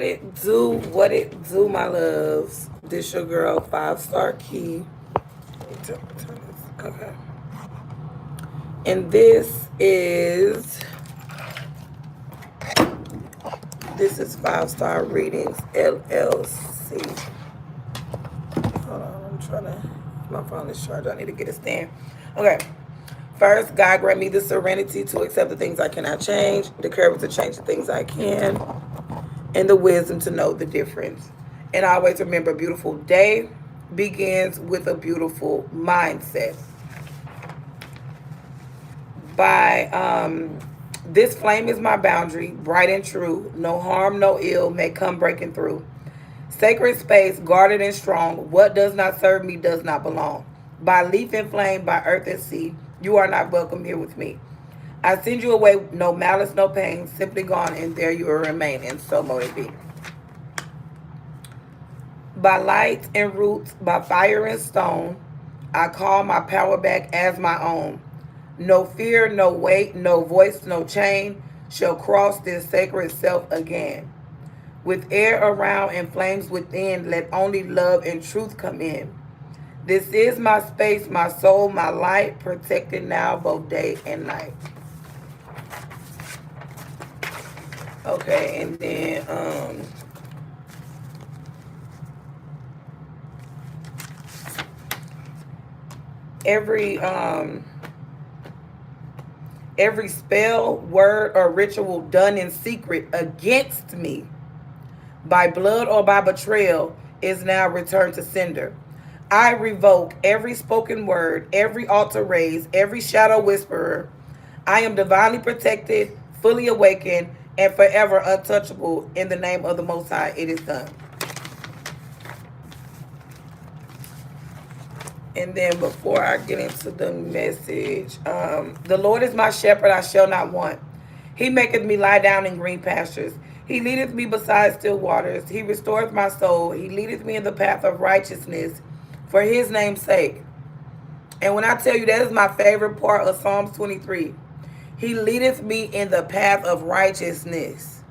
What it do, my loves? This your girl, 5-Star Key. Okay. And this is 5-Star Readings, LLC. Hold on, I'm trying to, my phone is charged. I need to get a stand. Okay. First, God grant me the serenity to accept the things I cannot change, the courage to change the things I can, and the wisdom to know the difference. And always remember, a beautiful day begins with a beautiful mindset. This flame is my boundary, bright and true. No harm, no ill may come breaking through. Sacred space, guarded and strong. What does not serve me does not belong. By leaf and flame, by earth and sea, you are not welcome here with me. I send you away, no malice, no pain, simply gone, and there you will remain, and so may it be. By light and roots, by fire and stone, I call my power back as my own. No fear, no weight, no voice, no chain shall cross this sacred self again. With air around and flames within, let only love and truth come in. This is my space, my soul, my light, protected now both day and night. Okay, and then every spell, word, or ritual done in secret against me by blood or by betrayal is now returned to sender. I revoke every spoken word, every altar raised, every shadow whisperer. I am divinely protected, fully awakened, and forever untouchable. In the name of the Most High, it is done. And then before I get into the message, the Lord is my shepherd, I shall not want. He maketh me lie down in green pastures. He leadeth me beside still waters. He restoreth my soul. He leadeth me in the path of righteousness for his name's sake. And when I tell you that is my favorite part of Psalms 23, he leadeth me in the path of righteousness.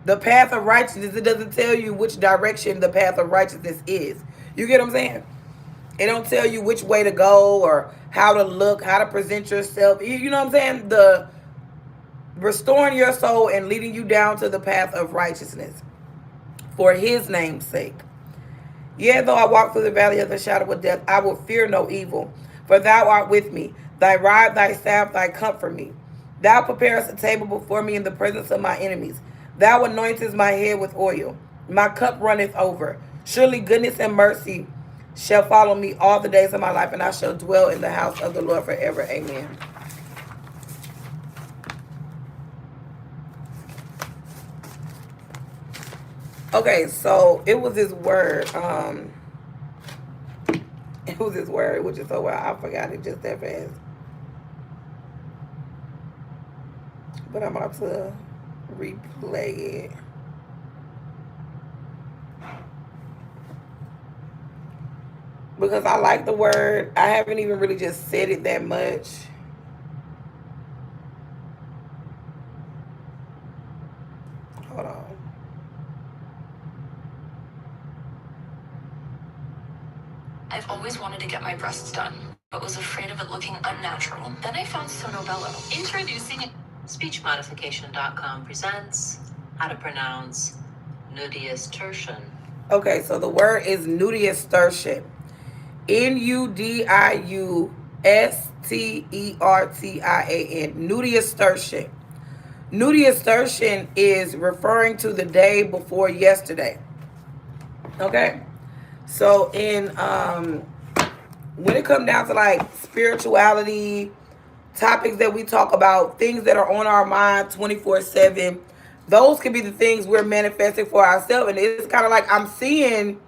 The path of righteousness, it doesn't tell you which direction the path of righteousness is. You get what I'm saying? It don't tell you which way to go or how to look, how to present yourself. You know what I'm saying? The restoring your soul and leading you down to the path of righteousness for his name's sake. Yea, though I walk through the valley of the shadow of death, I will fear no evil, for thou art with me. Thy rod, thy staff, thy comfort me. Thou preparest a table before me in the presence of my enemies. Thou anointest my head with oil. My cup runneth over. Surely goodness and mercy shall follow me all the days of my life, and I shall dwell in the house of the Lord forever. Amen. Okay, so it was this word. It was this word, which is so wild. I forgot it just that fast. But I'm about to replay it. Because I like the word. I haven't even really just said it that much. Hold on. I've always wanted to get my breasts done, but was afraid of it looking unnatural. Then I found Sonobello. Introducing SpeechModification.com presents how to pronounce Nudiustertian. Okay, so the word is Nudiustertian. Nudiustertian. Nudiustertian. Nudiustertian is referring to the day before yesterday. Okay? So in when it comes down to like spirituality, topics that we talk about, things that are on our mind 24/7, those can be the things we're manifesting for ourselves. And it's kind of like I'm seeing,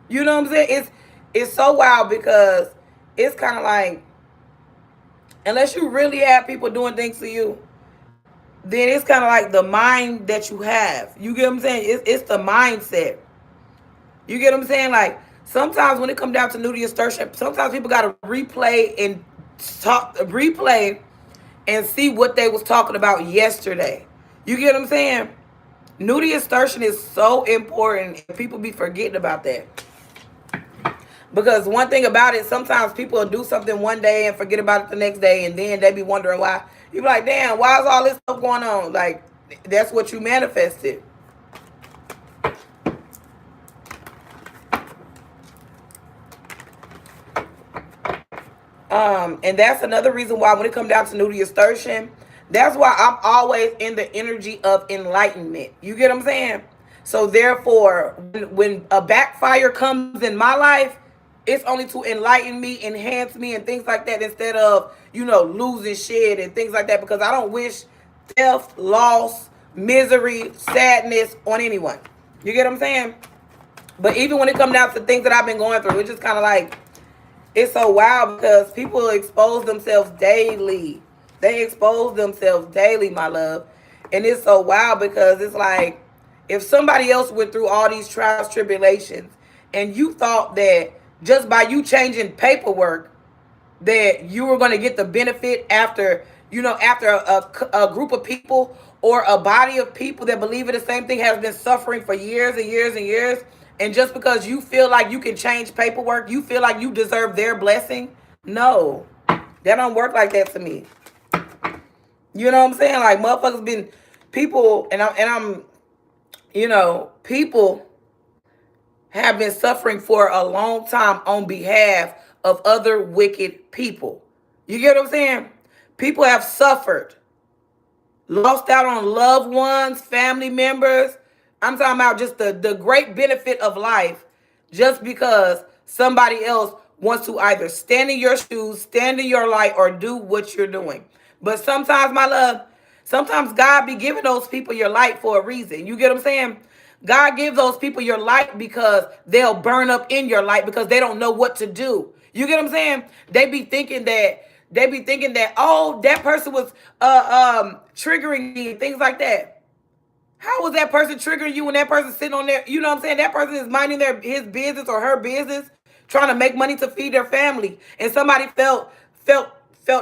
you know what I'm saying? It's so wild because it's kind of like, unless you really have people doing things for you, then it's kind of like the mind that you have. You get what I'm saying? It's the mindset. You get what I'm saying? Like, sometimes when it comes down to Nudiustertian, sometimes people got to replay and see what they was talking about yesterday. You get what I'm saying? Nudiustertian is so important, and people be forgetting about that. Because one thing about it, sometimes people will do something one day and forget about it the next day, and then they be wondering why. You be like, damn, why is all this stuff going on? Like, that's what you manifested. And that's another reason why when it comes down to Nudiustertian, that's why I'm always in the energy of enlightenment. You get what I'm saying? So therefore, when a backfire comes in my life, it's only to enlighten me, enhance me, and things like that, instead of, losing shit and things like that, because I don't wish death, loss, misery, sadness on anyone. You get what I'm saying? But even when it comes down to things that I've been going through, it's just kind of like, it's so wild because people expose themselves daily. They expose themselves daily, my love. And it's so wild because it's like, if somebody else went through all these trials, tribulations, and you thought that just by you changing paperwork, that you were going to get the benefit after, after a group of people or a body of people that believe in the same thing has been suffering for years and years and years. And just because you feel like you can change paperwork, you feel like you deserve their blessing. No, that don't work like that to me. You know what I'm saying? Like, motherfuckers been people, and I'm people have been suffering for a long time on behalf of other wicked people. You get what I'm saying? People have suffered, lost out on loved ones, family members. I'm talking about just the great benefit of life just because somebody else wants to either stand in your shoes, stand in your light, or do what you're doing. But sometimes, my love, sometimes God be giving those people your light for a reason. You get what I'm saying? God gives those people your light because they'll burn up in your light because they don't know what to do. You get what I'm saying? They be thinking that, oh, that person was triggering me and things like that. How was that person triggering you when that person sitting on there? You know what I'm saying? That person is minding his business or her business, trying to make money to feed their family, and somebody felt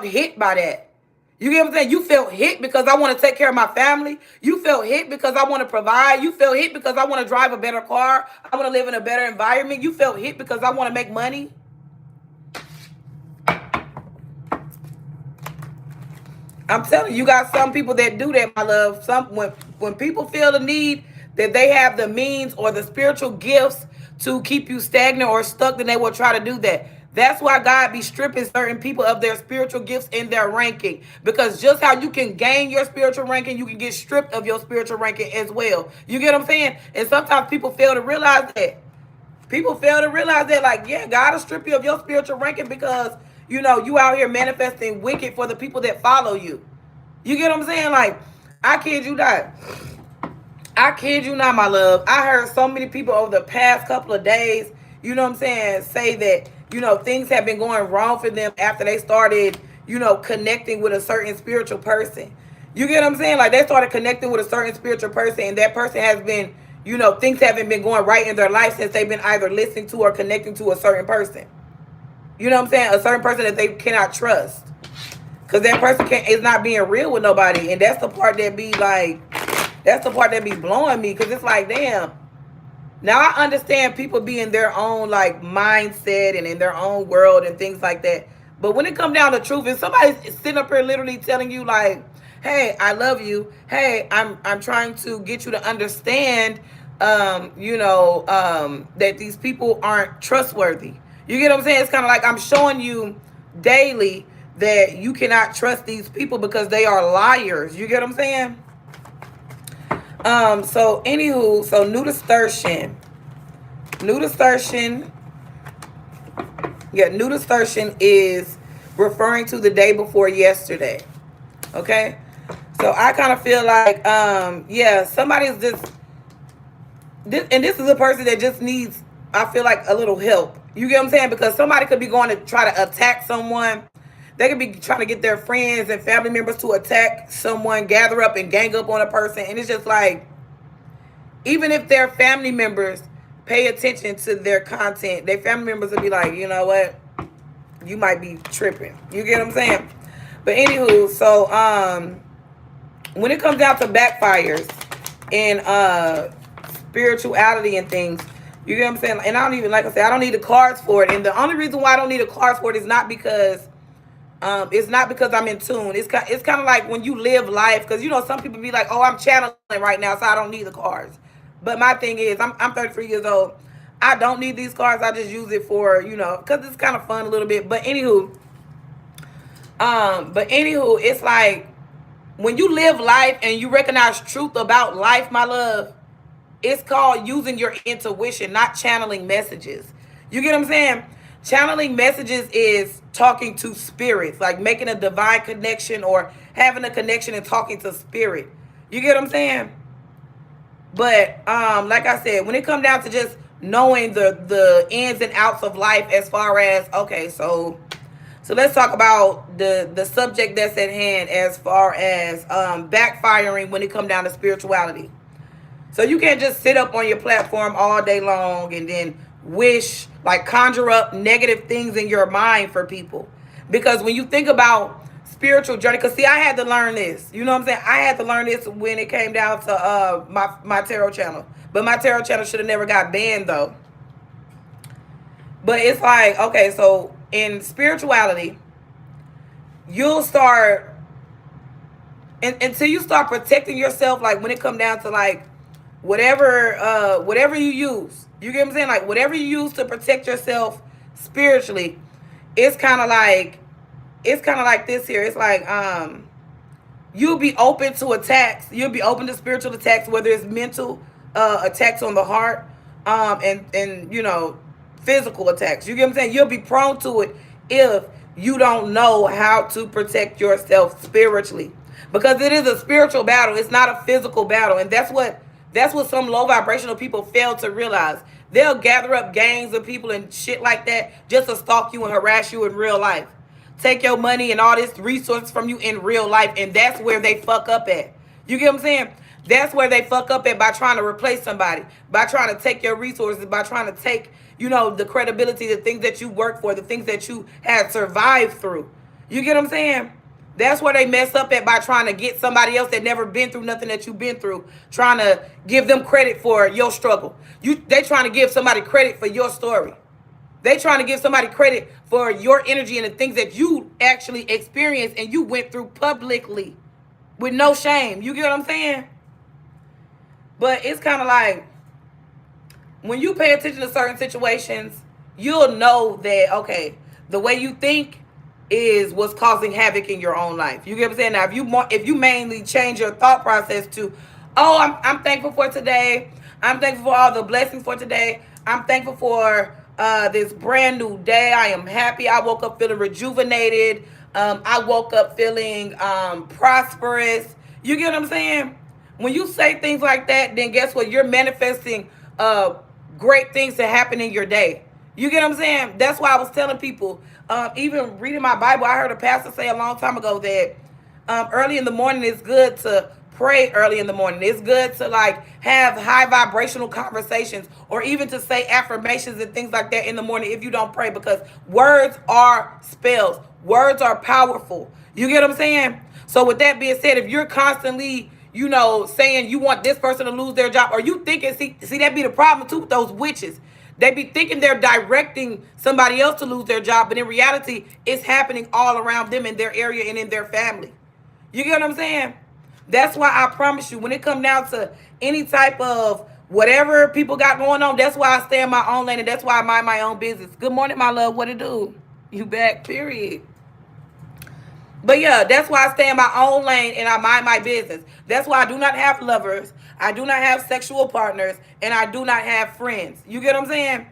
hit by that. You get what I'm saying? You felt hit because I want to take care of my family. You felt hit because I want to provide. You felt hit because I want to drive a better car. I want to live in a better environment. You felt hit because I want to make money. I'm telling you, you got some people that do that, my love. When people feel the need that they have the means or the spiritual gifts to keep you stagnant or stuck, then they will try to do that. That's why God be stripping certain people of their spiritual gifts in their ranking. Because just how you can gain your spiritual ranking, you can get stripped of your spiritual ranking as well. You get what I'm saying? And sometimes people fail to realize that. People fail to realize that, like, yeah, God will strip you of your spiritual ranking because, you out here manifesting wicked for the people that follow you. You get what I'm saying? Like, I kid you not. I kid you not, my love. I heard so many people over the past couple of days, say that, things have been going wrong for them after they started, connecting with a certain spiritual person. You get what I'm saying? Like, they started connecting with a certain spiritual person, and that person has been, things haven't been going right in their life since they've been either listening to or connecting to a certain person. You know what I'm saying? A certain person that they cannot trust. Because that person is not being real with nobody. And that's the part that be like, that's the part that be blowing me. Because it's like, damn. Now I understand people be in their own like mindset and in their own world and things like that. But when it comes down to truth, if somebody's sitting up here literally telling you like, hey, I love you. Hey, I'm trying to get you to understand, that these people aren't trustworthy. You get what I'm saying? It's kind of like I'm showing you daily that you cannot trust these people because they are liars. You get what I'm saying? So Nudiustertian. Nudiustertian is referring to the day before yesterday. Okay? So I kind of feel like, somebody's just, and this is a person that just needs, I feel like, a little help. You get what I'm saying? Because somebody could be going to try to attack someone. They could be trying to get their friends and family members to attack someone, gather up and gang up on a person. And it's just like, even if their family members pay attention to their content, their family members will be like, you know what? You might be tripping. You get what I'm saying? But anywho, so when it comes down to backfires, in spirituality and things. You get what I'm saying? And I don't even, like I said, I don't need the cards for it. And the only reason why I don't need the cards for it is not because it's not because I'm in tune. It's kind of like when you live life, because you know some people be like, oh, I'm channeling right now, so I don't need the cards. But my thing is, I'm 33 years old. I don't need these cards. I just use it for, you know, because it's kind of fun a little bit. But anywho, it's like when you live life and you recognize truth about life, my love, it's called using your intuition, not channeling messages. You get what I'm saying? Channeling messages is talking to spirits, like making a divine connection or having a connection and talking to spirit. You get what I'm saying? But like I said, when it comes down to just knowing the ins and outs of life, as far as, okay, so let's talk about the subject that's at hand, as far as backfiring when it comes down to spirituality. So you can't just sit up on your platform all day long and then wish, like conjure up negative things in your mind for people. Because when you think about spiritual journey, because see, I had to learn this. You know what I'm saying? I had to learn this when it came down to my tarot channel. But my tarot channel should have never got banned though. But it's like, okay, so in spirituality, you'll start, until you start protecting yourself, like when it come down to like whatever you use. You get what I'm saying? Like whatever you use to protect yourself spiritually, it's kind of like this here. It's like you'll be open to attacks. You'll be open to spiritual attacks, whether it's mental attacks on the heart, and you know, physical attacks. You get what I'm saying? You'll be prone to it if you don't know how to protect yourself spiritually, because it is a spiritual battle. It's not a physical battle, and that's what some low vibrational people fail to realize. They'll gather up gangs of people and shit like that just to stalk you and harass you in real life. Take your money and all this resources from you in real life, and that's where they fuck up at. You get what I'm saying? That's where they fuck up at, by trying to replace somebody, by trying to take your resources, by trying to take, you know, the credibility, the things that you work for, the things that you had survived through. You get what I'm saying? That's where they mess up at, by trying to get somebody else that never been through nothing that you've been through, trying to give them credit for your struggle. They trying to give somebody credit for your story. They trying to give somebody credit for your energy and the things that you actually experienced and you went through publicly with no shame. You get what I'm saying? But it's kind of like, when you pay attention to certain situations, you'll know that, okay, the way you think is what's causing havoc in your own life. You get what I'm saying? Now, if you mainly change your thought process to, oh, I'm thankful for today. I'm thankful for all the blessings for today. I'm thankful for this brand new day. I am happy. I woke up feeling rejuvenated. I woke up feeling prosperous. You get what I'm saying? When you say things like that, then guess what? You're manifesting great things to happen in your day. You get what I'm saying? That's why I was telling people, even reading my Bible, I heard a pastor say a long time ago that early in the morning it's good to pray early in the morning. It's good to like have high vibrational conversations, or even to say affirmations and things like that in the morning if you don't pray, because words are spells. Words are powerful. You get what I'm saying? So with that being said, if you're constantly, you know, saying you want this person to lose their job, or you thinking, see that be the problem too with those witches. They be thinking they're directing somebody else to lose their job, but in reality, it's happening all around them in their area and in their family. You get what I'm saying? That's why I promise you, when it comes down to any type of whatever people got going on, that's why I stay in my own lane, and that's why I mind my own business. Good morning, my love. What it do? You back, period. But yeah, that's why I stay in my own lane and I mind my business. That's why I do not have lovers. I do not have sexual partners, and I do not have friends. You get what I'm saying?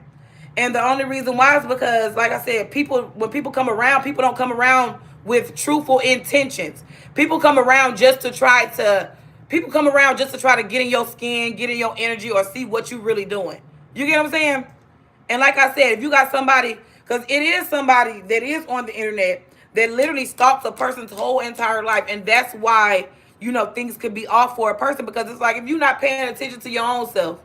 And the only reason why is because, like I said, when people come around, people don't come around with truthful intentions. People come around just to try to get in your skin, get in your energy, or see what you really doing. You get what I'm saying? And like I said, if you got somebody, because it is somebody that is on the internet that literally stalks a person's whole entire life, and that's why, you know, things could be off for a person, because it's like, if you're not paying attention to your own self,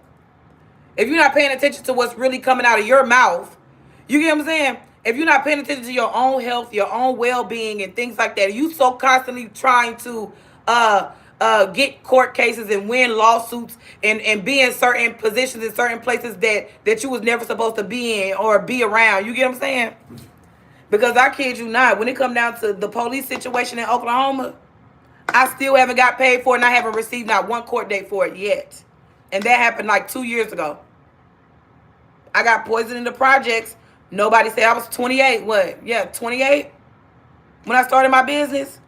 if you're not paying attention to what's really coming out of your mouth, you get what I'm saying? If you're not paying attention to your own health, your own well-being, and things like that, you so constantly trying to get court cases and win lawsuits and be in certain positions in certain places that you was never supposed to be in or be around. You get what I'm saying? Because I kid you not, when it come down to the police situation in Oklahoma, I still haven't got paid for it, and I haven't received not one court date for it yet. And that happened like 2 years ago. I got poisoned in the projects. Nobody said I was 28. What? Yeah, 28 when I started my business.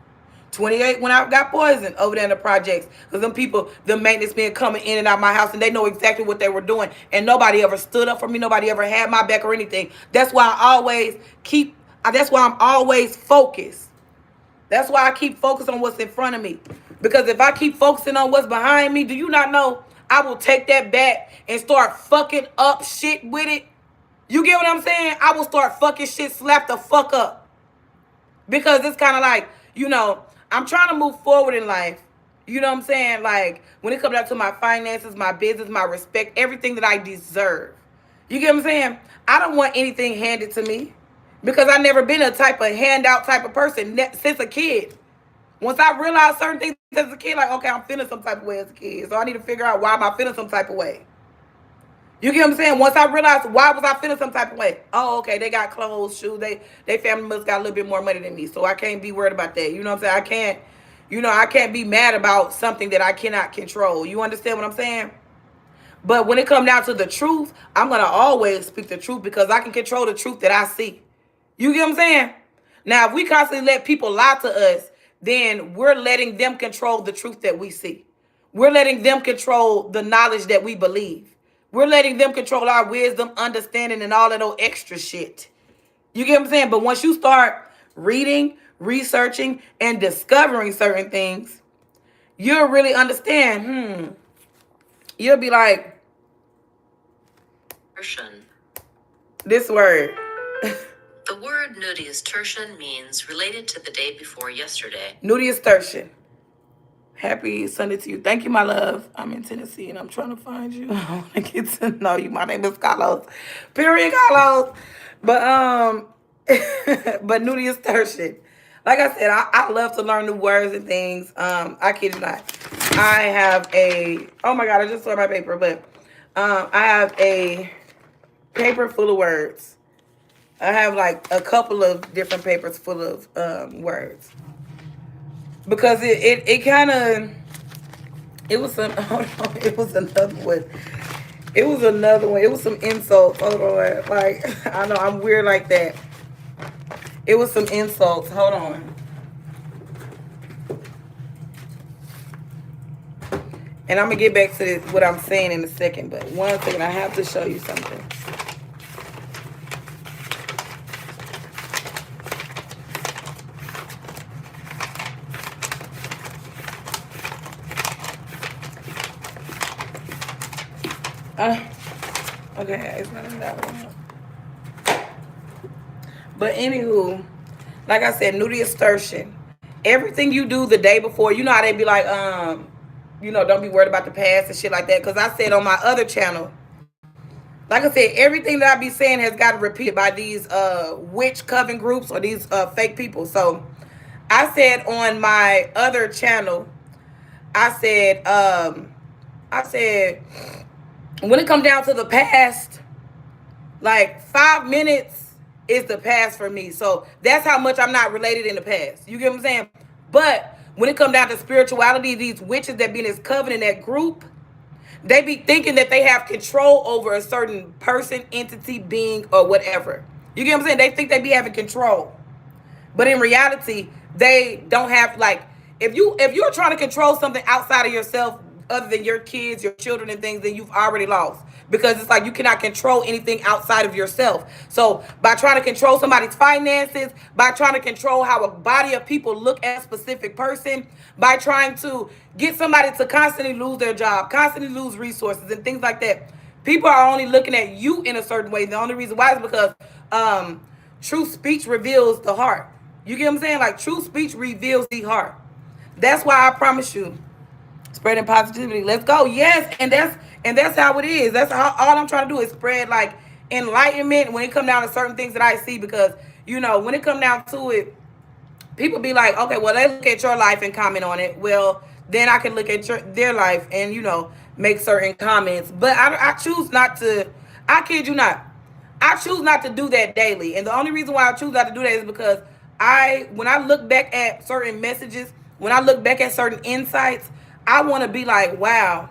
28 when I got poisoned over there in the projects. Because them people, the maintenance men coming in and out my house, and they know exactly what they were doing. And nobody ever stood up for me. Nobody ever had my back or anything. That's why that's why I'm always focused. That's why I keep focused on what's in front of me. Because if I keep focusing on what's behind me, do you not know I will take that back and start fucking up shit with it? You get what I'm saying? I will start fucking shit, slap the fuck up. Because it's kind of like, I'm trying to move forward in life. You know what I'm saying? Like, when it comes down to my finances, my business, my respect, everything that I deserve. You get what I'm saying? I don't want anything handed to me. Because I've never been a type of handout type of person since a kid. Once I realized certain things as a kid, like, okay, I'm feeling some type of way as a kid. So I need to figure out why am I feeling some type of way. You get what I'm saying? Once I realized why was I feeling some type of way. Oh, okay, they got clothes, shoes. They family must got a little bit more money than me. So I can't be worried about that. You know what I'm saying? I can't be mad about something that I cannot control. You understand what I'm saying? But when it comes down to the truth, I'm going to always speak the truth because I can control the truth that I see. You get what I'm saying? Now, if we constantly let people lie to us, then we're letting them control the truth that we see. We're letting them control the knowledge that we believe. We're letting them control our wisdom, understanding, and all of those extra shit. You get what I'm saying? But once you start reading, researching, and discovering certain things, you'll really understand. You'll be like, this word. The word Nudiustertian means related to the day before yesterday. Nudiustertian. Happy Sunday to you. Thank you, my love. I'm in Tennessee and I'm trying to find you. I want to get to know you. My name is Carlos. Period, Carlos. But but Nudiustertian. Like I said, I love to learn new words and things. I kid you not. I have oh my God, I just saw my paper, but I have a paper full of words. I have like a couple of different papers full of words. Because it kind of, it was some, hold on, it was another one. It was another one. It was some insults. Hold on. Like, I know I'm weird like that. It was some insults. Hold on. And I'm going to get back to what I'm saying in a second. But one second, I have to show you something. Okay, it's not in that one. But anywho, like I said, Nudiustertian. Everything you do the day before, you know how they be like, don't be worried about the past and shit like that. Because I said on my other channel, like I said, everything that I be saying has got repeated by these witch coven groups or these fake people. So I said on my other channel, I said, when it come down to the past, like 5 minutes is the past for me. So that's how much I'm not related in the past. You get what I'm saying? But when it come down to spirituality, these witches that be in this coven in that group, they be thinking that they have control over a certain person, entity, being, or whatever. You get what I'm saying? They think they be having control. But in reality, they don't have, like, if you're trying to control something outside of yourself, other than your kids, your children, and things, then you've already lost. Because it's like you cannot control anything outside of yourself. So by trying to control somebody's finances, by trying to control how a body of people look at a specific person, by trying to get somebody to constantly lose their job, constantly lose resources and things like that, people are only looking at you in a certain way. The only reason why is because true speech reveals the heart. You get what I'm saying? Like, true speech reveals the heart. That's why I promise you, spreading positivity. Let's go. Yes, and that's how it is. That's how all I'm trying to do is spread like enlightenment when it come down to certain things that I see. Because when it come down to it, people be like, okay, well, they look at your life and comment on it. Well, then I can look at their life and, make certain comments. But I choose not to. I kid you not. I choose not to do that daily. And the only reason why I choose not to do that is because when I look back at certain messages, when I look back at certain insights, I want to be like, wow,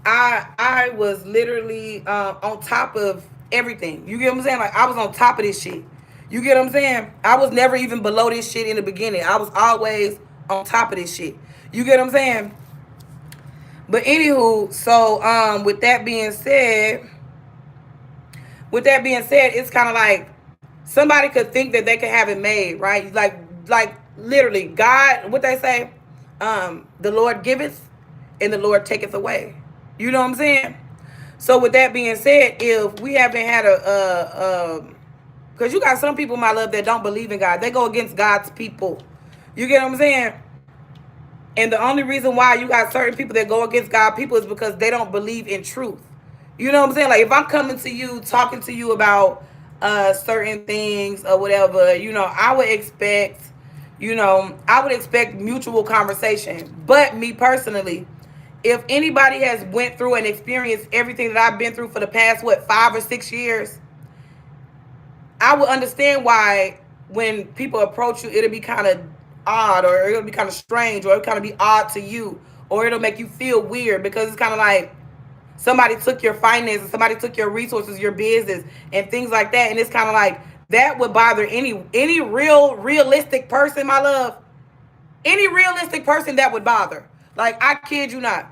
I was literally on top of everything. You get what I'm saying? Like, I was on top of this shit. You get what I'm saying? I was never even below this shit in the beginning. I was always on top of this shit. You get what I'm saying? But anywho, so with that being said, it's kind of like somebody could think that they could have it made, right? Like literally, God, what they say, the Lord giveth and the Lord taketh away. You know what I'm saying? So with that being said, if we haven't had because you got some people, my love, that don't believe in God. They go against God's people. You get what I'm saying? And the only reason why you got certain people that go against God people is because they don't believe in truth. You know what I'm saying? Like, if I'm coming to you, talking to you about certain things or whatever, I would expect mutual conversation. But me personally, if anybody has went through and experienced everything that I've been through for the past, 5 or 6 years, I would understand why when people approach you, it'll be kind of odd, or it'll be kind of strange, or it'll kind of be odd to you, or it'll make you feel weird, because it's kind of like somebody took your finances, somebody took your resources, your business, and things like that. And it's kind of like that would bother any realistic person, my love. Any realistic person, that would bother. Like, I kid you not.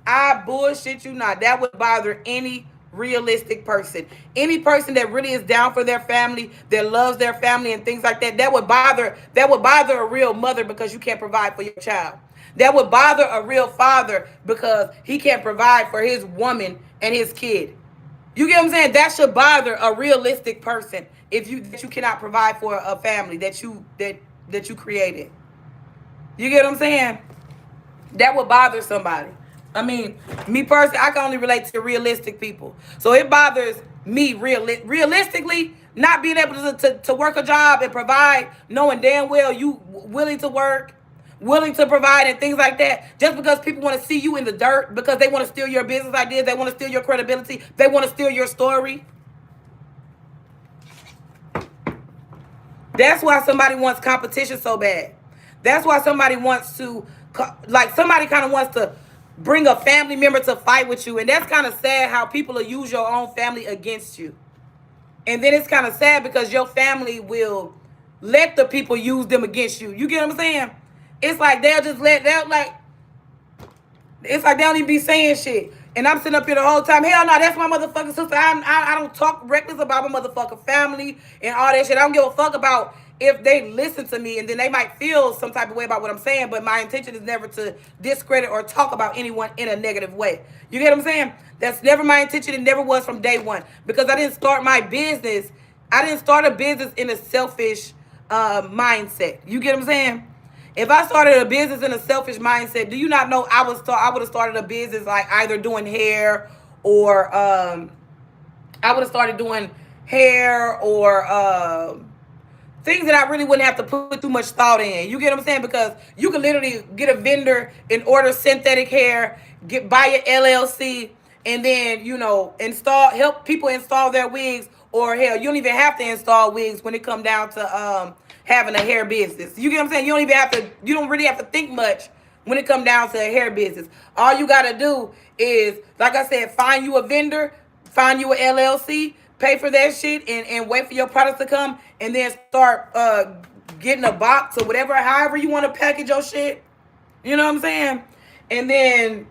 I bullshit you not. That would bother any realistic person. Any person that really is down for their family, that loves their family and things like that, that would bother a real mother because you can't provide for your child. That would bother a real father because he can't provide for his woman and his kid. You get what I'm saying? That should bother a realistic person, if that you cannot provide for a family that you created. You get what I'm saying? That would bother somebody. I mean, me personally, I can only relate to realistic people. So it bothers me realistically, not being able to work a job and provide, knowing damn well you willing to work, willing to provide, and things like that, just because people want to see you in the dirt, because they want to steal your business ideas, they want to steal your credibility, they want to steal your story. That's why somebody wants competition so bad. That's why somebody wants to, like, somebody kind of wants to bring a family member to fight with you. And that's kind of sad how people will use your own family against you. And then it's kind of sad because your family will let the people use them against you. You get what I'm saying? It's like it's like they don't even be saying shit. And I'm sitting up here the whole time. Hell no, that's my motherfucking sister. I don't talk reckless about my motherfucking family and all that shit. I don't give a fuck about if they listen to me, and then they might feel some type of way about what I'm saying. But my intention is never to discredit or talk about anyone in a negative way. You get what I'm saying? That's never my intention. It never was from day one. Because I didn't start my business. I didn't start a business in a selfish mindset. You get what I'm saying? If I started a business in a selfish mindset, do you not know I would have started a business like either doing hair, or I would have started doing hair, or things that I really wouldn't have to put too much thought in. You get what I'm saying? Because you can literally get a vendor and order synthetic hair, buy your LLC, and then, help people install their wigs. Or hell, you don't even have to install wigs when it come down to having a hair business. You get what I'm saying? You don't really have to think much when it come down to a hair business. All you gotta do is, like I said, find you a vendor, find you an LLC, pay for that shit, and wait for your products to come, and then start getting a box or whatever, however you want to package your shit. You know what I'm saying? And then,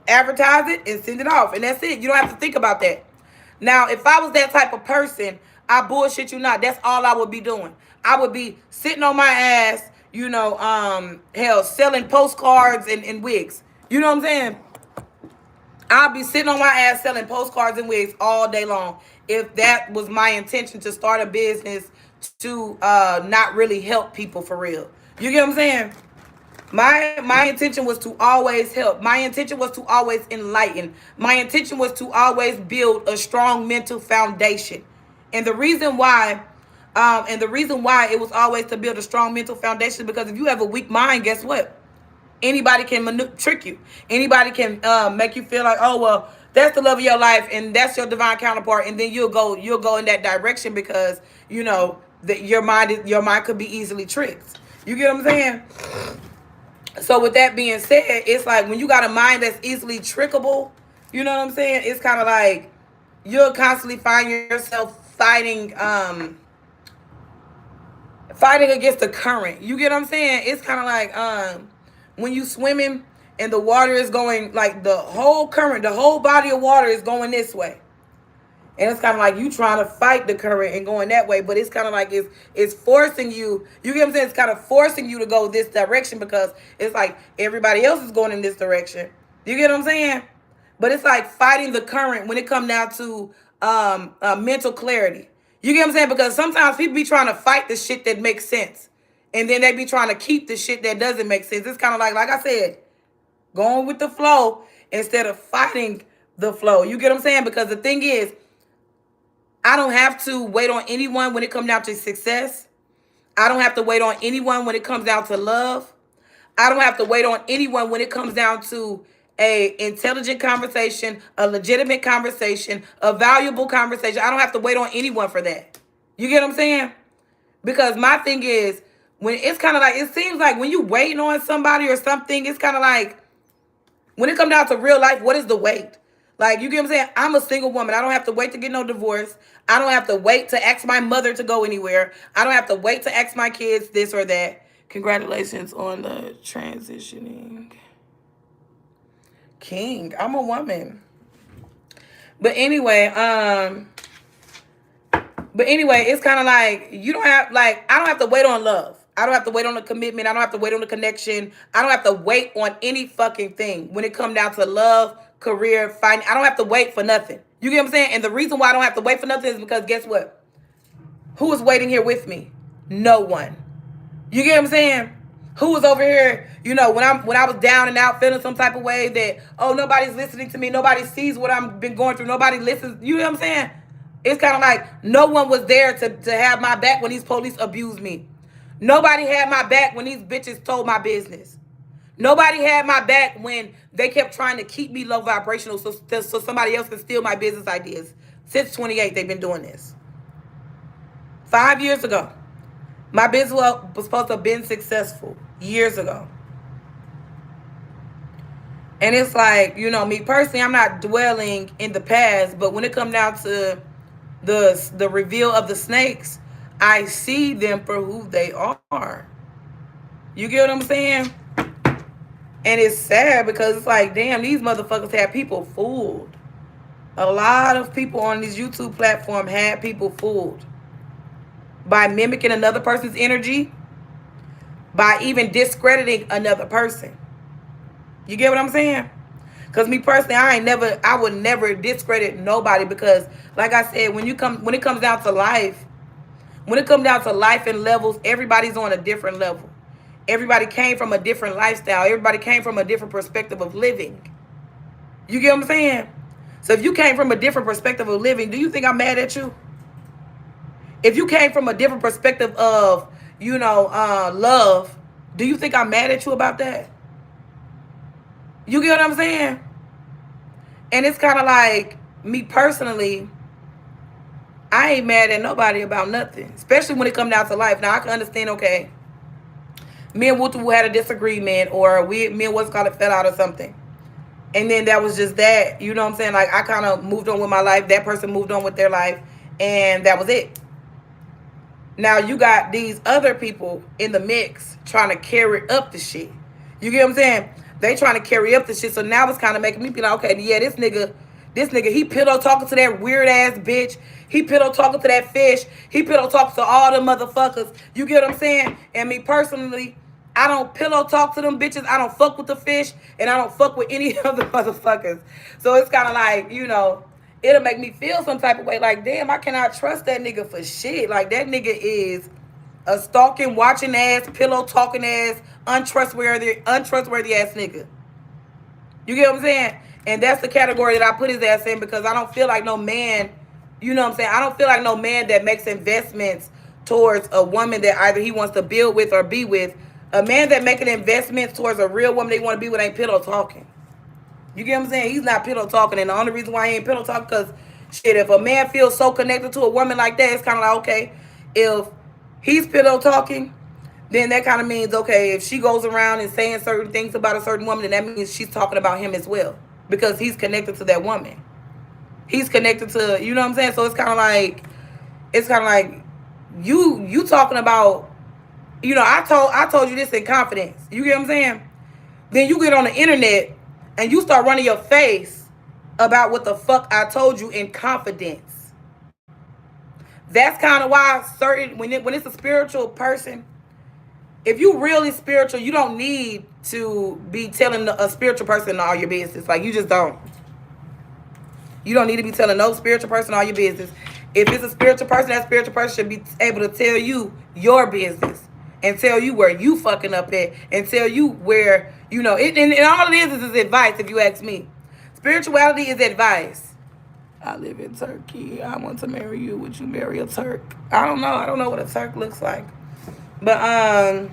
advertise it and send it off. And that's it. You don't have to think about that. Now, if I was that type of person, I bullshit you not, that's all I would be doing. I would be sitting on my ass, selling postcards and wigs. You know what I'm saying? I'll be sitting on my ass selling postcards and wigs all day long, if that was my intention, to start a business to not really help people for real. You get what I'm saying? My intention was to always help. My intention was to always enlighten. My intention was to always build a strong mental foundation. And the reason why it was always to build a strong mental foundation, because if you have a weak mind, guess what? Anybody can trick you. Anybody can make you feel like, oh well, that's the love of your life and that's your divine counterpart, and then you'll go in that direction because that your mind could be easily tricked. You get what I'm saying? So with that being said, it's like when you got a mind that's easily trickable, you know what I'm saying? It's kind of like you'll constantly find yourself fighting against the current. You get what I'm saying? It's kind of like when you swimming and the water is going, like the whole current, the whole body of water is going this way. And it's kind of like you trying to fight the current and going that way, but it's kind of like it's forcing you. You get what I'm saying? It's kind of forcing you to go this direction because it's like everybody else is going in this direction. You get what I'm saying? But it's like fighting the current when it comes down to mental clarity. You get what I'm saying? Because sometimes people be trying to fight the shit that makes sense, and then they be trying to keep the shit that doesn't make sense. It's kind of like I said, going with the flow instead of fighting the flow. You get what I'm saying? Because the thing is, I don't have to wait on anyone when it comes down to success. I don't have to wait on anyone when it comes down to love. I don't have to wait on anyone when it comes down to a intelligent conversation, a legitimate conversation, a valuable conversation. I don't have to wait on anyone for that. You get what I'm saying? Because my thing is, when it's kind of like, it seems like when you waiting on somebody or something, it's kind of like, when it comes down to real life, what is the wait? Like, you get what I'm saying? I'm a single woman. I don't have to wait to get no divorce. I don't have to wait to ask my mother to go anywhere. I don't have to wait to ask my kids this or that. Congratulations on the transitioning. King, I'm a woman. But anyway, it's kind of like you don't have, like, I don't have to wait on love. I don't have to wait on the commitment. I don't have to wait on the connection. I don't have to wait on any fucking thing when it comes down to love, career, fighting. I don't have to wait for nothing. You get what I'm saying? And the reason why I don't have to wait for nothing is because guess what? Who is waiting here with me? No one. You get what I'm saying? Who was over here, when I was down and out feeling some type of way that, oh, nobody's listening to me. Nobody sees what I've been going through. Nobody listens. You know what I'm saying? It's kind of like no one was there to have my back when these police abused me. Nobody had my back when these bitches told my business. Nobody had my back when they kept trying to keep me low vibrational so somebody else can steal my business ideas. Since 28, they've been doing this. 5 years ago, my business was supposed to have been successful years ago. And it's like, me personally, I'm not dwelling in the past, but when it comes down to the reveal of the snakes, I see them for who they are. You get what I'm saying? And it's sad because it's like, damn, these motherfuckers had people fooled. A lot of people on this YouTube platform had people fooled by mimicking another person's energy, by even discrediting another person. You get what I'm saying? Because me personally, I would never discredit nobody because, like I said, when it comes down to life, and levels, everybody's on a different level. Everybody came from a different lifestyle. Everybody came from a different perspective of living. You get what I'm saying? So if you came from a different perspective of living, do you think I'm mad at you? If you came from a different perspective of, love, do you think I'm mad at you about that? You get what I'm saying? And it's kind of like, me personally, I ain't mad at nobody about nothing, especially when it comes down to life. Now, I can understand, okay, me and Wutu had a disagreement, or me and what's called it fell out or something. And then that was just that, you know what I'm saying? Like, I kind of moved on with my life. That person moved on with their life, and that was it. Now, you got these other people in the mix trying to carry up the shit. You get what I'm saying? They trying to carry up the shit. So now it's kind of making me be like, okay, yeah, this nigga, he pillow talking to that weird ass bitch. He pillow talking to that fish. He pillow talking to all the motherfuckers. You get what I'm saying? And me personally, I don't pillow talk to them bitches. I don't fuck with the fish. And I don't fuck with any of the motherfuckers. So it's kind of like, it'll make me feel some type of way. Like, damn, I cannot trust that nigga for shit. Like, that nigga is a stalking, watching ass, pillow talking ass, untrustworthy ass nigga. You get what I'm saying? And that's the category that I put his ass in because I don't feel like no man, you know what I'm saying? I don't feel like no man that makes investments towards a woman that either he wants to build with or be with A man that making investments towards a real woman they want to be with ain't pillow talking. You get what I'm saying? He's not pillow talking, and the only reason why he ain't pillow talking because shit, if a man feels so connected to a woman like that, it's kind of like, okay, if he's pillow talking, then that kind of means, okay, if she goes around and saying certain things about a certain woman, then that means she's talking about him as well because he's connected to that woman. He's connected to, you know what I'm saying? So it's kind of like you talking about, you know, I told you this in confidence. You get what I'm saying? Then you get on the internet and you start running your face about what the fuck I told you in confidence. That's kind of why certain when it's a spiritual person, if you really spiritual, you don't need to be telling a spiritual person all your business. Like, you just don't. You don't need to be telling no spiritual person all your business. If it's a spiritual person, that spiritual person should be able to tell you your business and tell you where you fucking up at and tell you where, you know, and all it is advice, if you ask me. Spirituality is advice. I live in Turkey. I want to marry you. Would you marry a Turk? I don't know. I don't know what a Turk looks like. But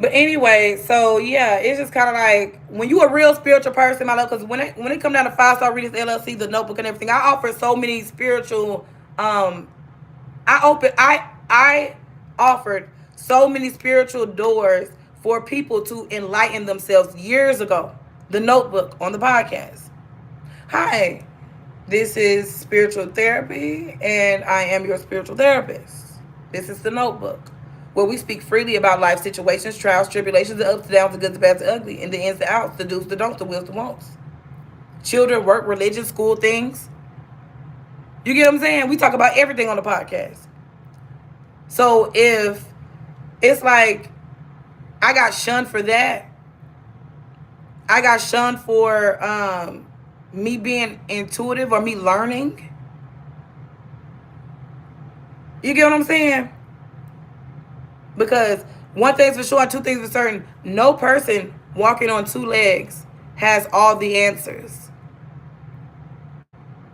anyway, so yeah, it's just kind of like when you a real spiritual person, my love. Because when it come down to 5-Star Readers LLC, the notebook and everything, I offer so many spiritual. I offered so many spiritual doors for people to enlighten themselves years ago. The notebook on the podcast. Hi, this is spiritual therapy, and I am your spiritual therapist. This is the notebook, where we speak freely about life situations, trials, tribulations, the ups, the downs, the goods, the bads, the ugly, and the ins, the outs, the do's, the don'ts, the wills, the won'ts. Children, work, religion, school things. You get what I'm saying? We talk about everything on the podcast. So if it's like I got shunned for that, I got shunned for me being intuitive or me learning. You get what I'm saying? Because one thing's for sure, two things for certain. No person walking on two legs has all the answers.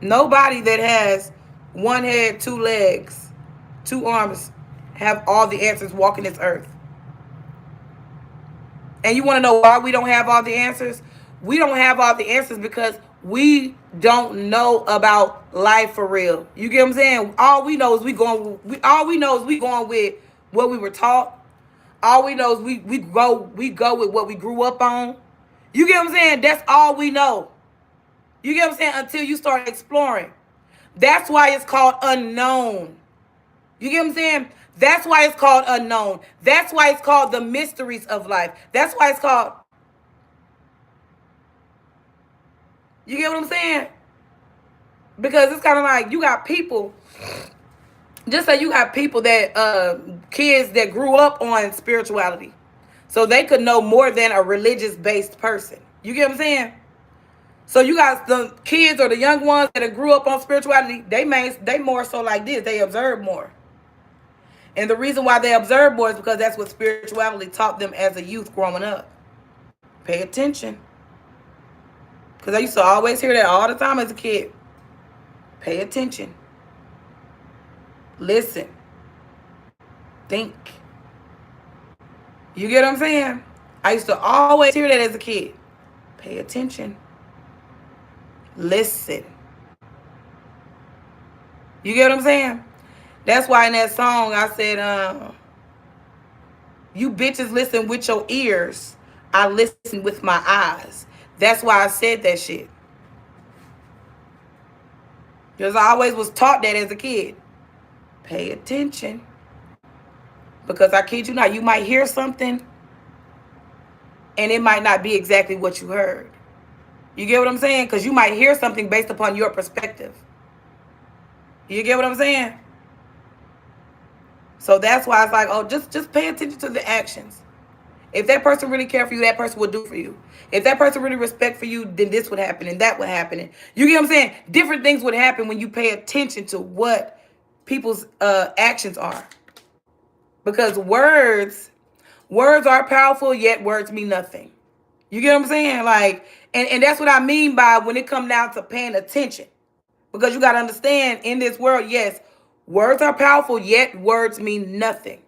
Nobody that has one head, two legs, two arms have all the answers walking this earth. And you want to know why we don't have all the answers? We don't have all the answers because we don't know about life for real. You get what I'm saying? All we know is we going with what we were taught. All we know is we go with what we grew up on. You get what I'm saying? That's all we know. You get what I'm saying? Until you start exploring. That's why it's called unknown. You get what I'm saying? That's why it's called unknown. That's why it's called the mysteries of life. That's why it's called. You get what I'm saying? Because it's kind of like you got people. Just say you got people that kids that grew up on spirituality, so they could know more than a religious-based person. You get what I'm saying? So you got the kids or the young ones that grew up on spirituality. They more so like this. They observe more. And the reason why they observe more is because that's what spirituality taught them as a youth growing up. Pay attention. Because I used to always hear that all the time as a kid. Pay attention. Listen. Think. You get what I'm saying? I used to always hear that as a kid. Pay attention. Listen. You get what I'm saying? That's why in that song I said, you bitches listen with your ears. I listen with my eyes. That's why I said that shit. Because I always was taught that as a kid. Pay attention. Because I kid you not, you might hear something and it might not be exactly what you heard. You get what I'm saying? Because you might hear something based upon your perspective. You get what I'm saying? So that's why it's like, oh, just pay attention to the actions. If that person really cared for you, that person would do for you. If that person really respect for you, then this would happen and that would happen. You get what I'm saying? Different things would happen when you pay attention to what people's actions are. Because words are powerful, yet words mean nothing. You get what I'm saying? Like, and that's what I mean by when it comes down to paying attention. Because you got to understand, in this world, yes, words are powerful, yet words mean nothing.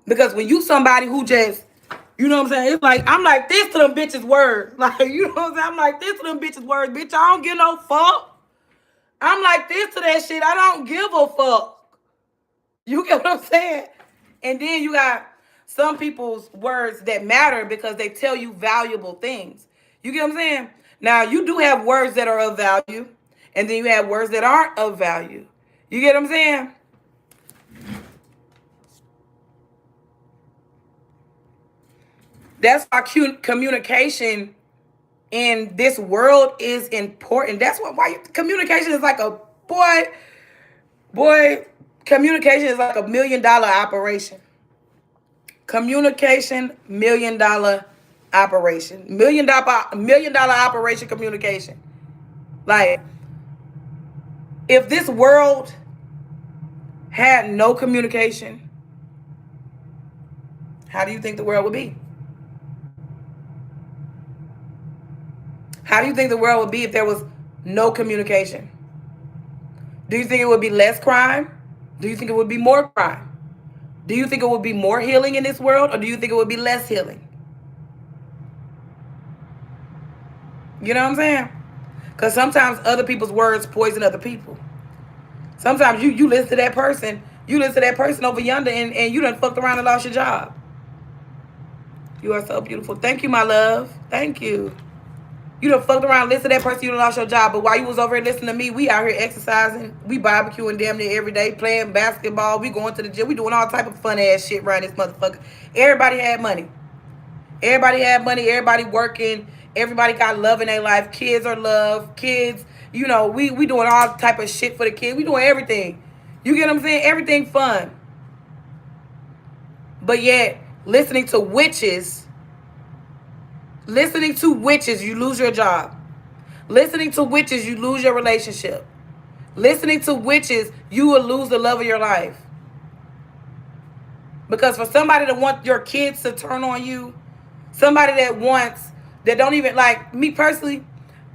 Because when you somebody who just, you know what I'm saying? It's like, I'm like this to them bitches' words. Like, you know what I'm saying? I'm like this to them bitches' words. Bitch, I don't give no fuck. I'm like this to that shit. I don't give a fuck. You get what I'm saying? And then you got some people's words that matter because they tell you valuable things. You get what I'm saying? Now, you do have words that are of value, and then you have words that aren't of value. You get what I'm saying? That's why communication in this world is important. That's why communication is like a boy. Communication is like $1 million operation. Communication, $1 million operation. $1 million operation communication. Like, if this world had no communication, how do you think the world would be? How do you think the world would be if there was no communication? Do you think it would be less crime? Do you think it would be more crime? Do you think it would be more healing in this world, or do you think it would be less healing? You know what I'm saying? Because sometimes other people's words poison other people. Sometimes you listen to that person, over yonder, and you done fucked around and lost your job. You are so beautiful. Thank you, my love. Thank you. You done fucked around, listen to that person, you done lost your job. But while you was over here listening to me, we out here exercising. We barbecuing damn near every day, playing basketball. We going to the gym. We doing all type of fun ass shit around this motherfucker. Everybody had money. Everybody working. Everybody got love in their life. Kids are love. Kids, you know, we doing all type of shit for the kids. We doing everything. You get what I'm saying? Everything fun. But yet, listening to witches, you lose your job. Listening to witches, you lose your relationship. Listening to witches, you will lose the love of your life. Because for somebody to want your kids to turn on you, somebody that don't even, like me personally,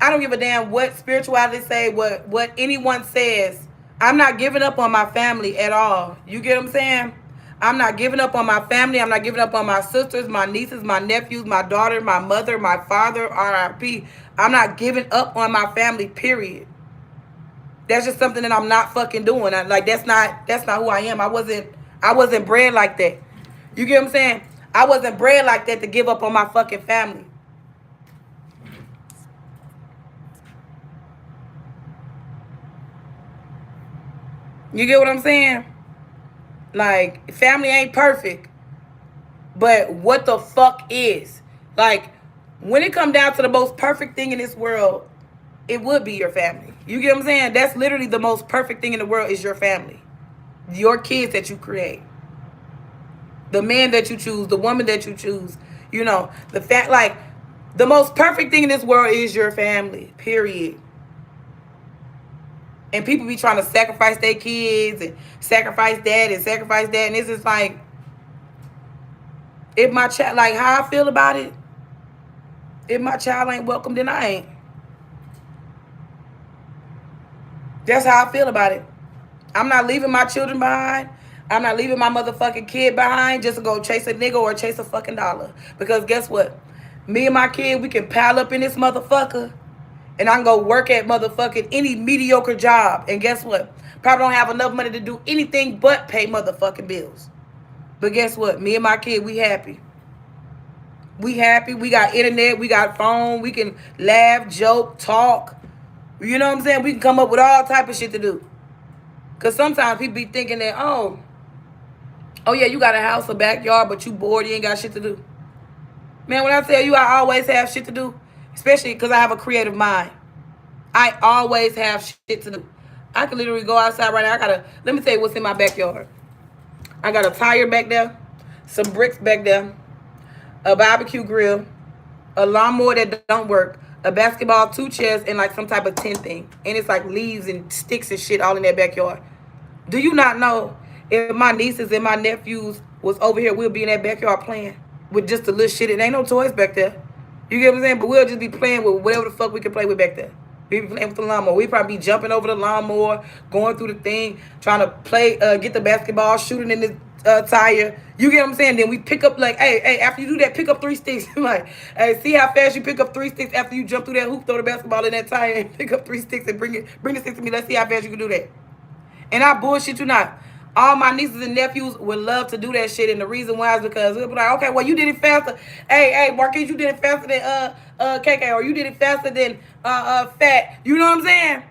I don't give a damn what spirituality say, what anyone says. I'm not giving up on my family at all. You get what I'm saying? I'm not giving up on my family. I'm not giving up on my sisters, my nieces, my nephews, my daughter, my mother, my father, RIP. I'm not giving up on my family, period. That's just something that I'm not fucking doing. That's not who I am. I wasn't bred like that. You get what I'm saying? I wasn't bred like that to give up on my fucking family. You get what I'm saying? Like, family ain't perfect, but what the fuck is? Like, when it come down to the most perfect thing in this world, it would be your family. You get what I'm saying? That's literally the most perfect thing in the world is your family. Your kids that you create. The man that you choose, the woman that you choose. You know, the most perfect thing in this world is your family, period. And people be trying to sacrifice their kids and sacrifice that and sacrifice that. And it's just like, if my child, like how I feel about it, if my child ain't welcome, then I ain't. That's how I feel about it. I'm not leaving my children behind. I'm not leaving my motherfucking kid behind just to go chase a nigga or chase a fucking dollar. Because guess what? Me and my kid, we can pile up in this motherfucker. And I can go work at motherfucking any mediocre job. And guess what? Probably don't have enough money to do anything but pay motherfucking bills. But guess what? Me and my kid, we happy. We happy. We got internet. We got phone. We can laugh, joke, talk. You know what I'm saying? We can come up with all type of shit to do. Because sometimes people be thinking that, oh yeah, you got a house, a backyard, but you bored. You ain't got shit to do. Man, when I tell you I always have shit to do, especially because I have a creative mind. I always have shit to do. I can literally go outside right now. Let me tell you what's in my backyard. I got a tire back there, some bricks back there, a barbecue grill, a lawnmower that don't work, a basketball, 2 chairs, and like some type of tent thing. And it's like leaves and sticks and shit all in that backyard. Do you not know if my nieces and my nephews was over here, we'll be in that backyard playing with just a little shit. It ain't no toys back there. You get what I'm saying? But we'll just be playing with whatever the fuck we can play with back there. We be playing with the lawnmower. We probably be jumping over the lawnmower, going through the thing, trying to play, get the basketball, shooting in this tire. You get what I'm saying? Then we pick up like, hey, after you do that, pick up 3 sticks. Like, hey, see how fast you pick up 3 sticks after you jump through that hoop, throw the basketball in that tire, and pick up 3 sticks and bring the sticks to me. Let's see how fast you can do that. And I bullshit you not. All my nieces and nephews would love to do that shit, and the reason why is because we'll be like, okay, well, you did it faster. Hey, Marquise, you did it faster than KK, or you did it faster than Fat. You know what I'm saying?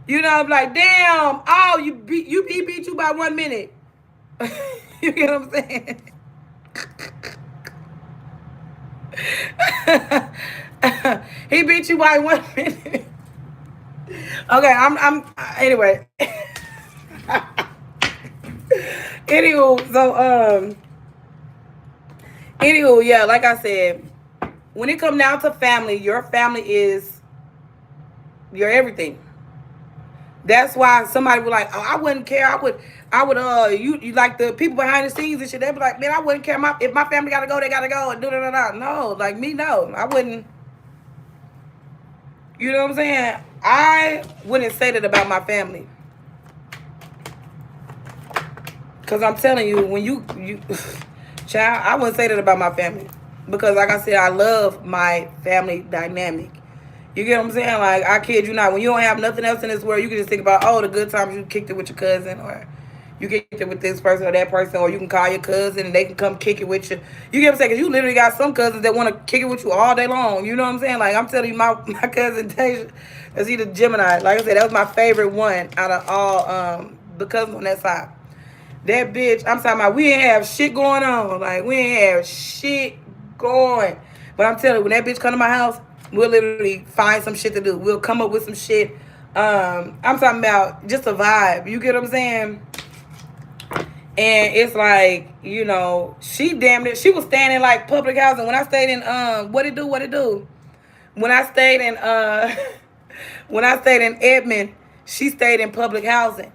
You know, I'm like, damn, oh, he beat you by 1 minute. You get what I'm saying? He beat you by 1 minute. Okay, I'm anyway. Anywho, yeah, like I said, when it come down to family, your family is your everything. That's why somebody would like, oh, I wouldn't care. I would, you like the people behind the scenes and shit. They'd be like, man, I wouldn't care. If my family gotta go, they gotta go, and da. No, like me, no, I wouldn't. You know what I'm saying? I wouldn't say that about my family. Cause I'm telling you, when you child, I wouldn't say that about my family. Because like I said, I love my family dynamic. You get what I'm saying? Like, I kid you not. When you don't have nothing else in this world, you can just think about, oh, the good times you kicked it with your cousin, or you kicked it with this person or that person, or you can call your cousin and they can come kick it with you. You get what I'm saying? Because you literally got some cousins that want to kick it with you all day long. You know what I'm saying? Like, I'm telling you, my cousin Tasia, is he the Gemini? Like I said, that was my favorite one out of all the cousins on that side. That bitch, I'm talking about, we ain't have shit going on. Like, we ain't have shit going. But I'm telling you, when that bitch come to my house, we'll literally find some shit to do. We'll come up with some shit. I'm talking about just a vibe. You get what I'm saying? And it's like, you know, she damn it. She was staying in like public housing. When I stayed in what it do? When I stayed in when I stayed in Edmond, she stayed in public housing.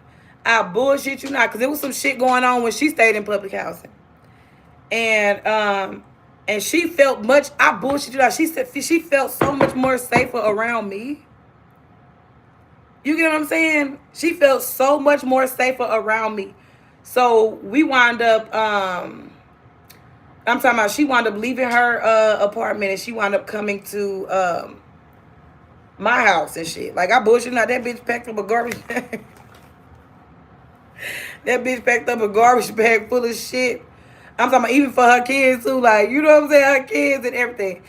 I bullshit you not, because there was some shit going on when she stayed in public housing. And she felt much, I bullshit you not, she said she felt so much more safer around me. You get what I'm saying? She felt so much more safer around me. So we wound up, I'm talking about, she wound up leaving her apartment and she wound up coming to my house and shit. Like, I bullshit not, that bitch packed up a garbage bag. That bitch packed up a garbage bag full of shit. I'm talking about even for her kids too. Like, you know what I'm saying? Her kids and everything.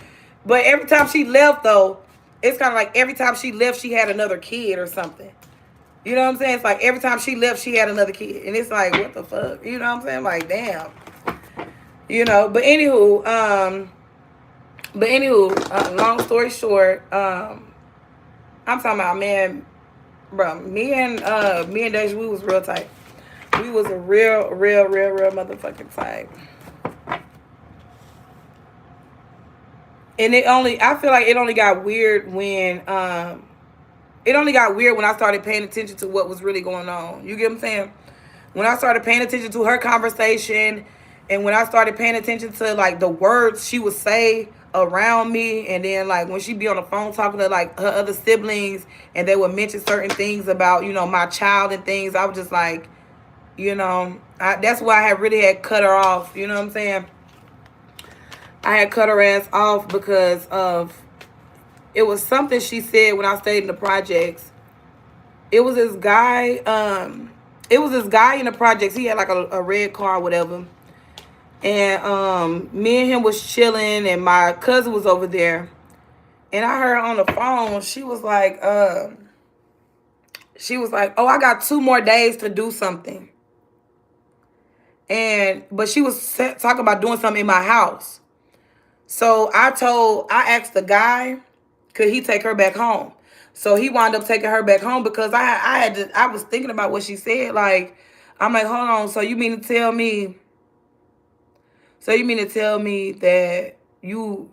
But every time she left though, it's kind of like every time she left, she had another kid or something. You know what I'm saying? It's like every time she left, she had another kid. And it's like, what the fuck? You know what I'm saying? Like, damn. You know, but anywho, long story short, I'm talking about, man, bro, me and Deja, we was real tight. We was a real motherfucking tight. And I feel like it only got weird when I started paying attention to what was really going on. You get what I'm saying? When I started paying attention to her conversation, and when I started paying attention to like the words she would say around me, and then like when she'd be on the phone talking to like her other siblings, and they would mention certain things about, you know, my child and things, I was just like, you know, that's why I had cut her off. You know what I'm saying? I had cut her ass off because of, it was something she said when I stayed in the projects. It was this guy in the projects. He had like a red car or whatever. And me and him was chilling, and my cousin was over there. And I heard her on the phone, she was like, oh, I got 2 more days to do something. But she was talking about doing something in my house. So I asked the guy, could he take her back home? So he wound up taking her back home because I was thinking about what she said. Like, I'm like, hold on. So you mean to tell me that you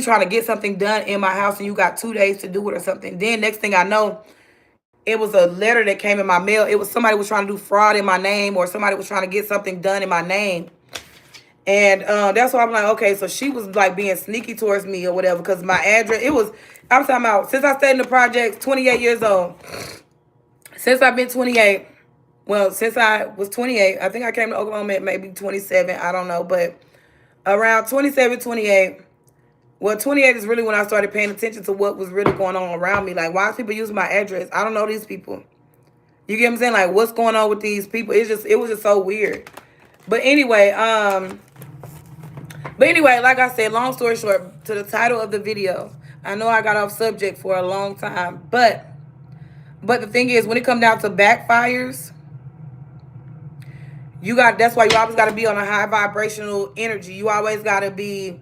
trying to get something done in my house and you got 2 days to do it or something? Then next thing I know, it was a letter that came in my mail. It was somebody was trying to do fraud in my name, or somebody was trying to get something done in my name. And that's why I'm like, okay, so she was like being sneaky towards me or whatever, because my address, I'm talking about, since I stayed in the projects, 28 years old. Since I've been 28, Well, since I was 28, I think I came to Oklahoma at maybe 27. I don't know, but around 27, 28. Well, 28 is really when I started paying attention to what was really going on around me. Like, why is people using my address? I don't know these people. You get what I'm saying? Like, what's going on with these people? It was just so weird. But anyway, like I said, long story short, to the title of the video, I know I got off subject for a long time, but the thing is, when it comes down to backfires, that's why you always got to be on a high vibrational energy. You always got to be,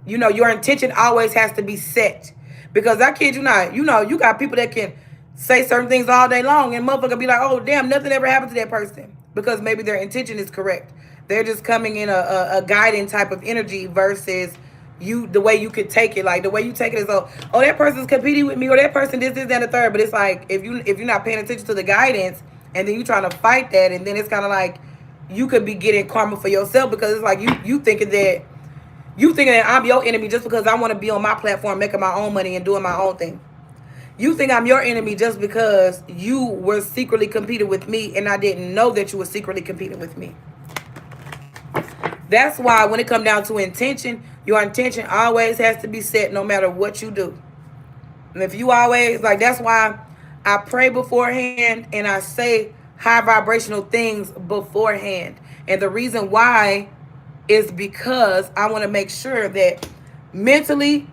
your intention always has to be set. Because I kid you not, you got people that can say certain things all day long and motherfucker be like, oh damn, nothing ever happened to that person. Because maybe their intention is correct. They're just coming in a guiding type of energy versus the way you could take it. Like the way you take it is, oh that person's competing with me, or that person this, and the third. But it's like if you're not paying attention to the guidance, and then you trying to fight that, and then it's kind of like you could be getting karma for yourself, because it's like you thinking that I'm your enemy just because I want to be on my platform making my own money and doing my own thing. You think I'm your enemy just because you were secretly competing with me and I didn't know that you were secretly competing with me. That's why when it comes down to intention, your intention always has to be set no matter what you do. And if you always, like, that's why I pray beforehand and I say high vibrational things beforehand. And the reason why is because I want to make sure that mentally,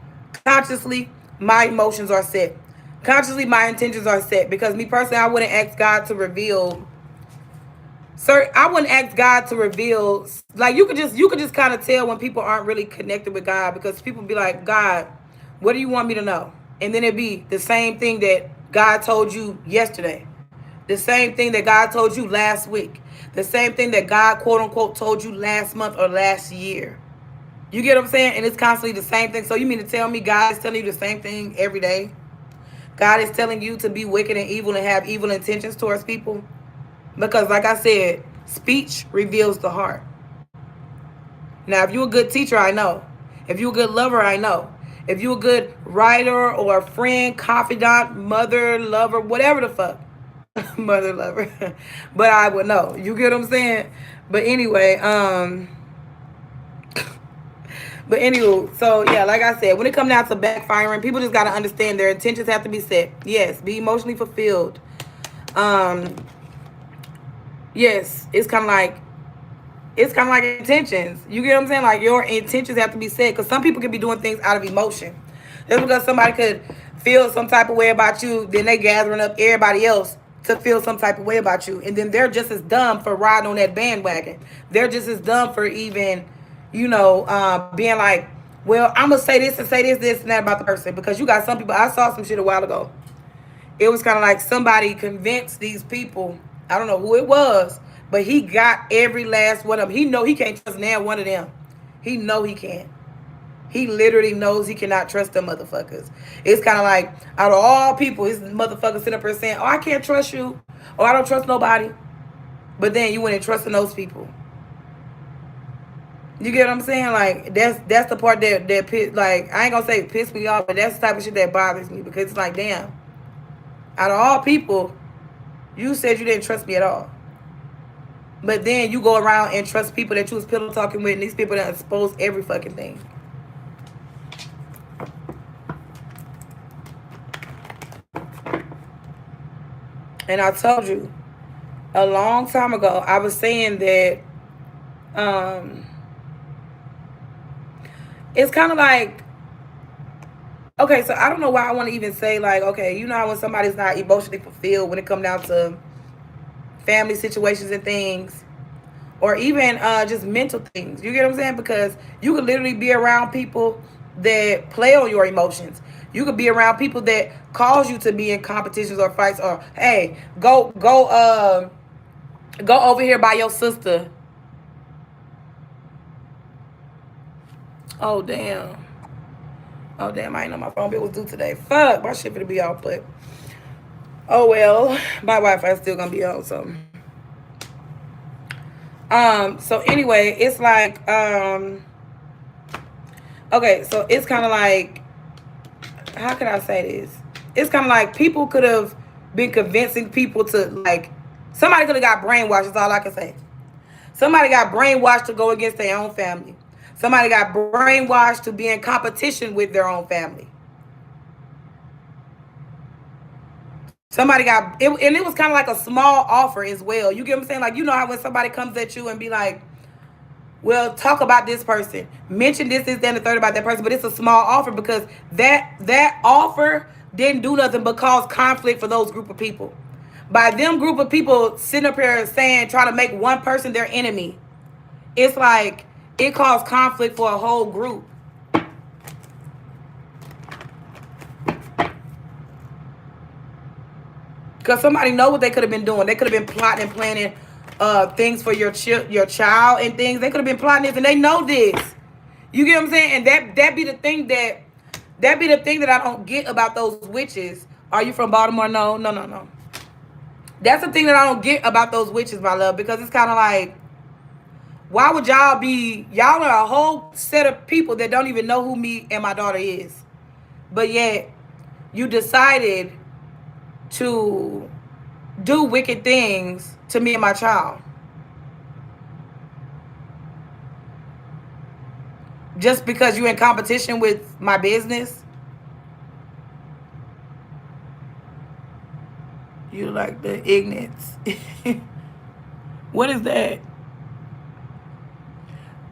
consciously, my emotions are set. Consciously, my intentions are set. Because me personally, I wouldn't ask God to reveal. Sir, I wouldn't ask God to reveal. Like, you could just kind of tell when people aren't really connected with God, because people be like, God, what do you want me to know? And then it'd be the same thing that God told you yesterday. The same thing that God told you last week. The same thing that God, quote unquote, told you last month or last year. You get what I'm saying? And it's constantly the same thing. So you mean to tell me God is telling you the same thing every day? God is telling you to be wicked and evil and have evil intentions towards people? Because like I said, speech reveals the heart. Now, if you're a good teacher, I know. If you're a good lover, I know. If you're a good writer or friend, confidant, mother, lover, whatever the fuck. Mother lover. But I would know. You get what I'm saying? But anyway, so yeah, like I said, when it comes down to backfiring, people just gotta understand their intentions have to be set. Yes, be emotionally fulfilled. Yes, it's kind of like intentions. You get what I'm saying? Like, your intentions have to be set, because some people can be doing things out of emotion. Just because somebody could feel some type of way about you, then they gathering up everybody else to feel some type of way about you, and then they're just as dumb for riding on that bandwagon. They're just as dumb for even, being like, well, I'm gonna say this and say this and that about the person. Because you got some people. I saw some shit a while ago. It was kind of like somebody convinced these people. I don't know who it was, but he got every last one of them. He know he can't trust now one of them. He know he can't. He literally knows he cannot trust them motherfuckers. It's kind of like, out of all people, his motherfuckers sitting up there saying, oh, I can't trust you. Oh, I don't trust nobody. But then you went and trusting those people. You get what I'm saying? Like, that's the part that like, I ain't gonna say piss me off, but that's the type of shit that bothers me. Because it's like, damn, out of all people, you said you didn't trust me at all. But then you go around and trust people that you was pillow talking with, and these people that expose every fucking thing. And I told you a long time ago, I was saying that it's kind of like, okay, so I don't know why I want to even say, like, okay, you know how when somebody's not emotionally fulfilled when it comes down to family situations and things, or even just mental things. You get what I'm saying? Because you could literally be around people that play on your emotions. You could be around people that cause you to be in competitions or fights, or hey, go over here by your sister. Oh damn, I didn't know my phone bill was due today. Fuck, my shit finna be off, but oh well, my Wi-Fi is still gonna be on. So anyway, it's like okay, so it's kind of like, how can I say this? It's kind of like people could have been convincing people to, like, Somebody could have got brainwashed, is all I can say. Somebody got brainwashed to go against their own family. Somebody got brainwashed to be in competition with their own family. Somebody got it, and it was kind of like a small offer as well. You get what I'm saying? Like, you know how when somebody comes at you and be like, well, talk about this person, mention this, and the third about that person, but it's a small offer because that offer didn't do nothing but cause conflict for those group of people. By them group of people sitting up here saying, trying to make one person their enemy, it's like it caused conflict for a whole group. Because somebody know what they could have been doing. They could have been plotting and planning things for your child and things. They could have been plotting this, and they know this. You get what I'm saying? And that be the thing that I don't get about those witches. Are you from Baltimore? No, no, no, no. That's the thing that I don't get about those witches, my love, because it's kind of like, why would y'all are a whole set of people that don't even know who me and my daughter is. But yet, you decided to do wicked things to me and my child. Just because you're in competition with my business. You like the ignorance. What is that?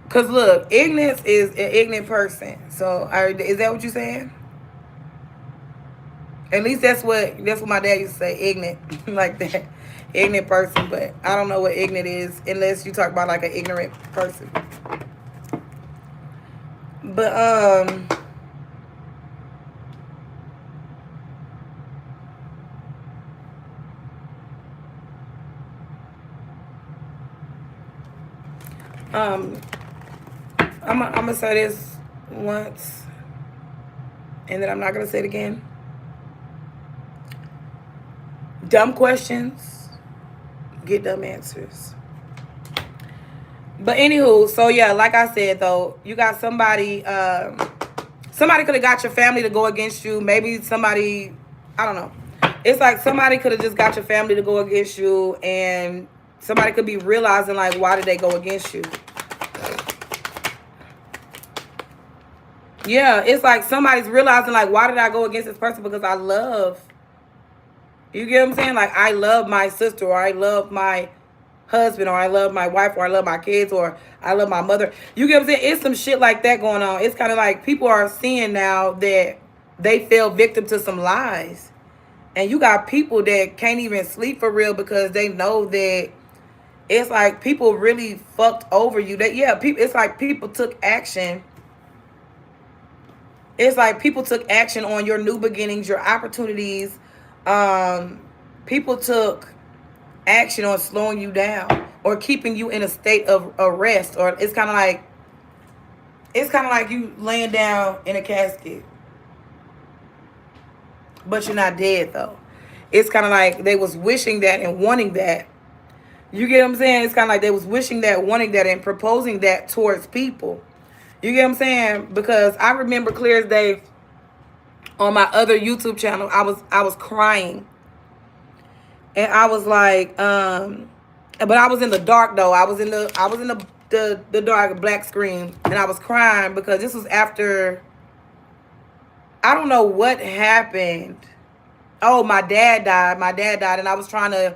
Because look, ignorance is an ignorant person. So is that what you're saying? At least that's what my dad used to say, ignorant. Like that. Ignorant person. But I don't know what ignorant is unless you talk about like an ignorant person. But I'm gonna say this once, and then I'm not gonna say it again. Dumb questions get dumb answers. But anywho, so yeah, like I said though, you got somebody. Somebody could have got your family to go against you. Maybe somebody, I don't know. It's like somebody could have just got your family to go against you, and somebody could be realizing like, why did they go against you? Yeah, it's like somebody's realizing like, why did I go against this person? Because I love. You get what I'm saying? Like, I love my sister, or I love my husband, or I love my wife, or I love my kids, or I love my mother. You get what I'm saying? It's some shit like that going on. It's kind of like people are seeing now that they fell victim to some lies. And you got people that can't even sleep for real because they know that it's like people really fucked over you. It's like people took action. It's like people took action on your new beginnings, your opportunities. People took action on slowing you down or keeping you in a state of arrest. Or it's kind of like you laying down in a casket, but you're not dead though. It's kind of like they was wishing that and wanting that. You get what I'm saying? It's kind of like they was wishing that, wanting that, and proposing that towards people. You get what I'm saying? Because I remember clear as day on my other YouTube channel, I was crying. And I was like, but I was in the dark though. I was in the dark black screen, and I was crying because this was after, I don't know what happened. Oh, my dad died. And I was trying to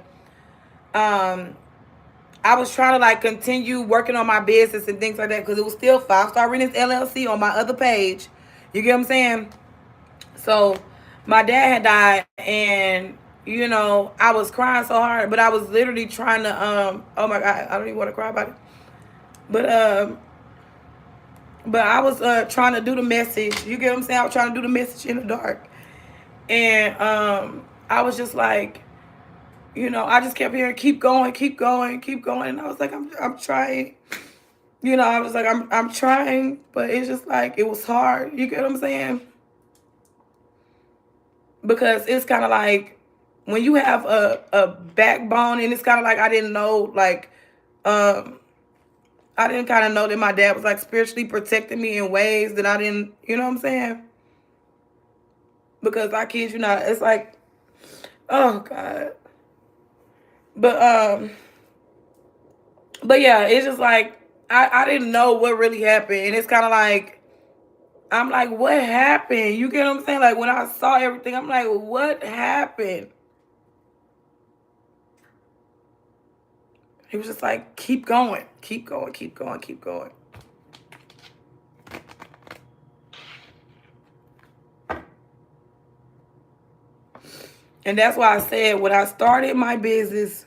like continue working on my business and things like that because it was still 5-Star Rentals LLC on my other page. You get what I'm saying? So my dad had died, and you know, I was crying so hard, but I was literally trying to oh my God, I don't even want to cry about it. But I was trying to do the message. You get what I'm saying? I was trying to do the message in the dark. And I was just like, you know, I just kept hearing, keep going. And I was like, I'm trying. You know, I was like, I'm trying, but it's just like, it was hard. You get what I'm saying? Because it's kind of like when you have a backbone, and it's kind of like I didn't know, like, I didn't kind of know that my dad was like spiritually protecting me in ways that I didn't, you know what I'm saying? Because I kid you not, it's like, oh God. But yeah, it's just like I didn't know what really happened, and it's kind of like I'm like, what happened? You get what I'm saying? Like when I saw everything, I'm like, what happened? He was just like, keep going, keep going, keep going, keep going. And that's why I said when I started my business,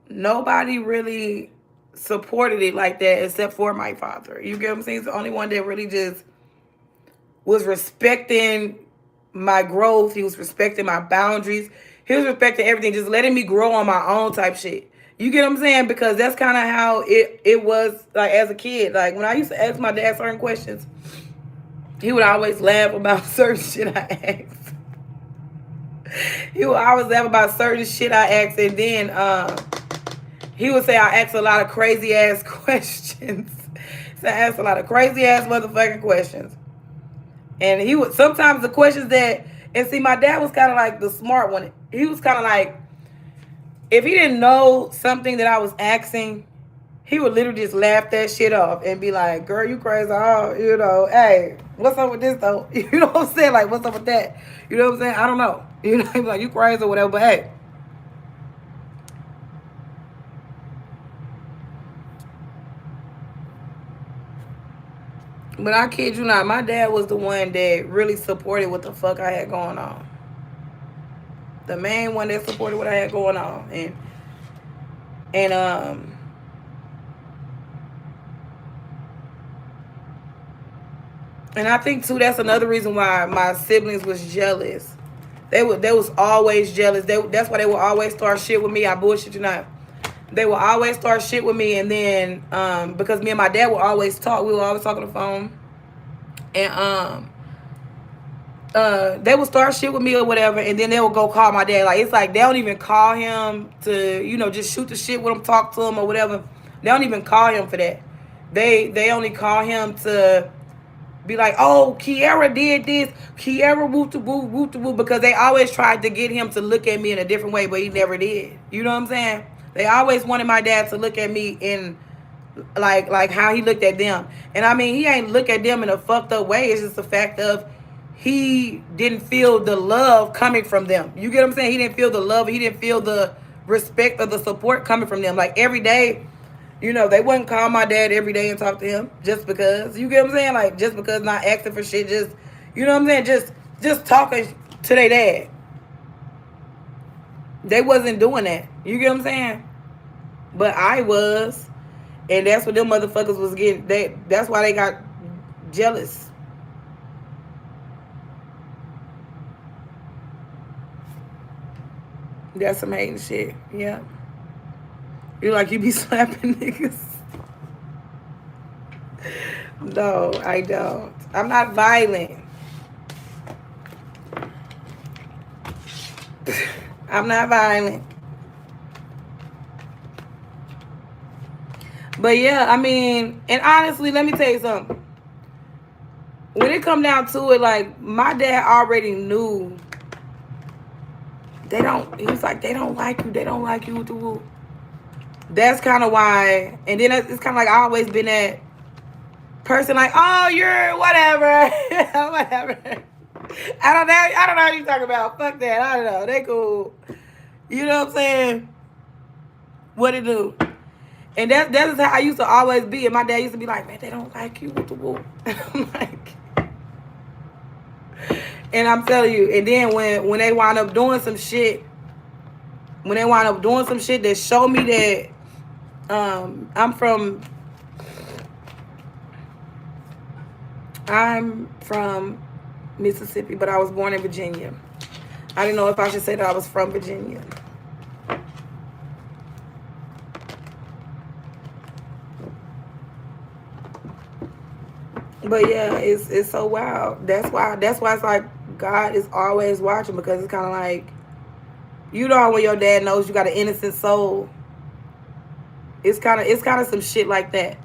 nobody really supported it like that except for my father. You get what I'm saying? He's the only one that really just was respecting my growth. He was respecting my boundaries. He was respecting everything, just letting me grow on my own type shit. You get what I'm saying? Because that's kind of how it was like as a kid. Like when I used to ask my dad certain questions, he would always laugh about certain shit I asked. He would always laugh about certain shit I asked, and then he would say I asked a lot of crazy ass questions. So I asked a lot of crazy ass motherfucking questions. And he would sometimes the questions that, and see, my dad was kind of like the smart one. He was kind of like, if he didn't know something that I was asking, he would literally just laugh that shit off and be like, girl, you crazy. Oh, you know, hey, what's up with this though? You know what I'm saying? Like, what's up with that? You know what I'm saying? I don't know. You know, he's like, you crazy or whatever, but hey. But I kid you not, my dad was the one that really supported what the fuck I had going on. The main one that supported what I had going on. And I think too that's another reason why my siblings was jealous. They was always jealous. That's why they would always start shit with me. I bullshit you not. They would always start shit with me, and then because me and my dad would always talk, we would always talk on the phone, and they would start shit with me or whatever, and then they would go call my dad. Like it's like they don't even call him to just shoot the shit with him, talk to him or whatever. They don't even call him for that. They only call him to be like, oh, Kiara did this. Kiara whoop, because they always tried to get him to look at me in a different way, but he never did. You know what I'm saying? They always wanted my dad to look at me in like how he looked at them. And I mean, he ain't look at them in a fucked up way. It's just the fact of he didn't feel the love coming from them. You get what I'm saying? He didn't feel the love. He didn't feel the respect or the support coming from them. Like every day, they wouldn't call my dad every day and talk to him just because. You get what I'm saying? Like, just because not asking for shit, just, you know what I'm saying? Just talking to their dad. They wasn't doing that. You get what I'm saying? But I was. And that's what them motherfuckers was getting. That's why they got jealous. That's some hating shit. Yeah. You like you be slapping niggas. No, I don't. I'm not violent. I'm not violent. But yeah, I mean, and honestly, let me tell you something. When it come down to it, like, my dad already knew he was like, they don't like you. They don't like you. That's kind of why. And then it's kind of like I always been that person like, oh, you're whatever. Whatever. I don't know what you talking about. Fuck that. I don't know. They cool. You know what I'm saying? What it do? And that's how I used to always be. And my dad used to be like, man, they don't like you. I'm like, and I'm telling you. And then when they wind up doing some shit, that show me that I'm from Mississippi, but I was born in Virginia. I didn't know if I should say that I was from Virginia. But yeah, it's so wild. That's why it's like God is always watching, because it's kind of like, when your dad knows you got an innocent soul. It's kind of some shit like that.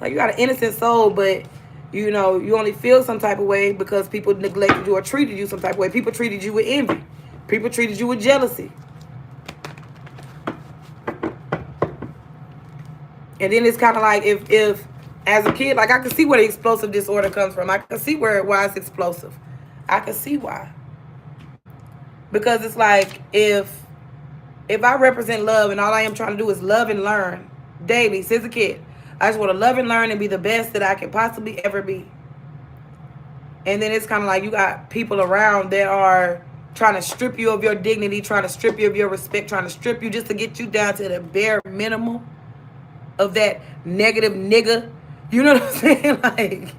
Like, you got an innocent soul, but you only feel some type of way because people neglected you or treated you some type of way. People treated you with envy. People treated you with jealousy. And then it's kind of like if as a kid, like I can see where the explosive disorder comes from. I can see why it's explosive. I can see why. Because it's like if I represent love and all I am trying to do is love and learn daily since a kid, I just want to love and learn and be the best that I can possibly ever be. And then it's kind of like you got people around that are trying to strip you of your dignity, trying to strip you of your respect, trying to strip you just to get you down to the bare minimum of that negative nigga. You know what I'm saying? Like,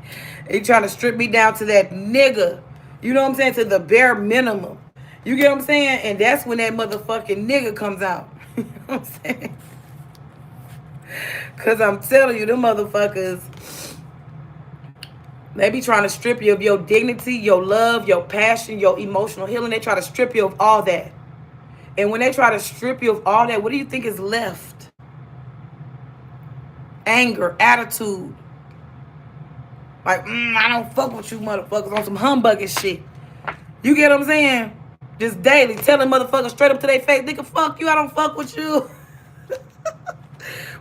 they trying to strip me down to that nigga. You know what I'm saying? To the bare minimum. You get what I'm saying? And that's when that motherfucking nigga comes out. You know what I'm saying? Because I'm telling you, them motherfuckers, they be trying to strip you of your dignity, your love, your passion, your emotional healing. They try to strip you of all that. And when they try to strip you of all that, what do you think is left? Anger, attitude. Like, I don't fuck with you motherfuckers on some humbugging shit. You get what I'm saying? Just daily telling motherfuckers straight up to their face, nigga, fuck you, I don't fuck with you.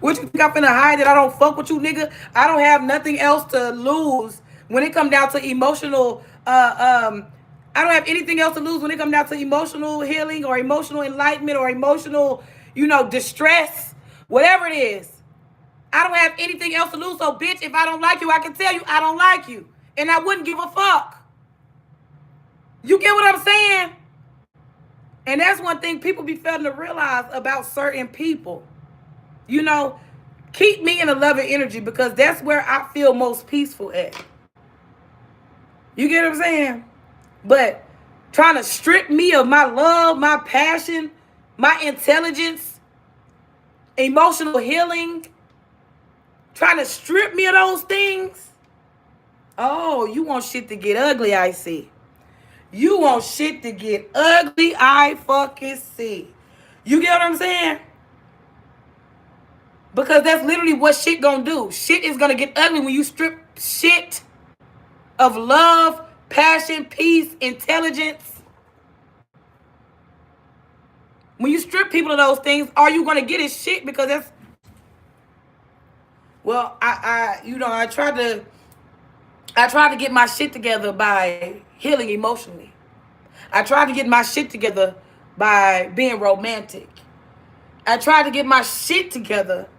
What you think I'm finna hide that I don't fuck with you, nigga? I don't have nothing else to lose when it come down to emotional, I don't have anything else to lose when it come down to emotional healing or emotional enlightenment or emotional, distress, whatever it is. I don't have anything else to lose. So, bitch, if I don't like you, I can tell you I don't like you. And I wouldn't give a fuck. You get what I'm saying? And that's one thing people be failing to realize about certain people. Keep me in a loving energy because that's where I feel most peaceful at. You get what I'm saying? But trying to strip me of my love, my passion, my intelligence, emotional healing, trying to strip me of those things. Oh, you want shit to get ugly, I see. You want shit to get ugly, I fucking see. You get what I'm saying? Because that's literally what shit gonna do. Shit is gonna get ugly when you strip shit of love, passion, peace, intelligence. When you strip people of those things, all you gonna get is shit because that's. Well, I tried to get my shit together by healing emotionally. I tried to get my shit together by being romantic. I tried to get my shit together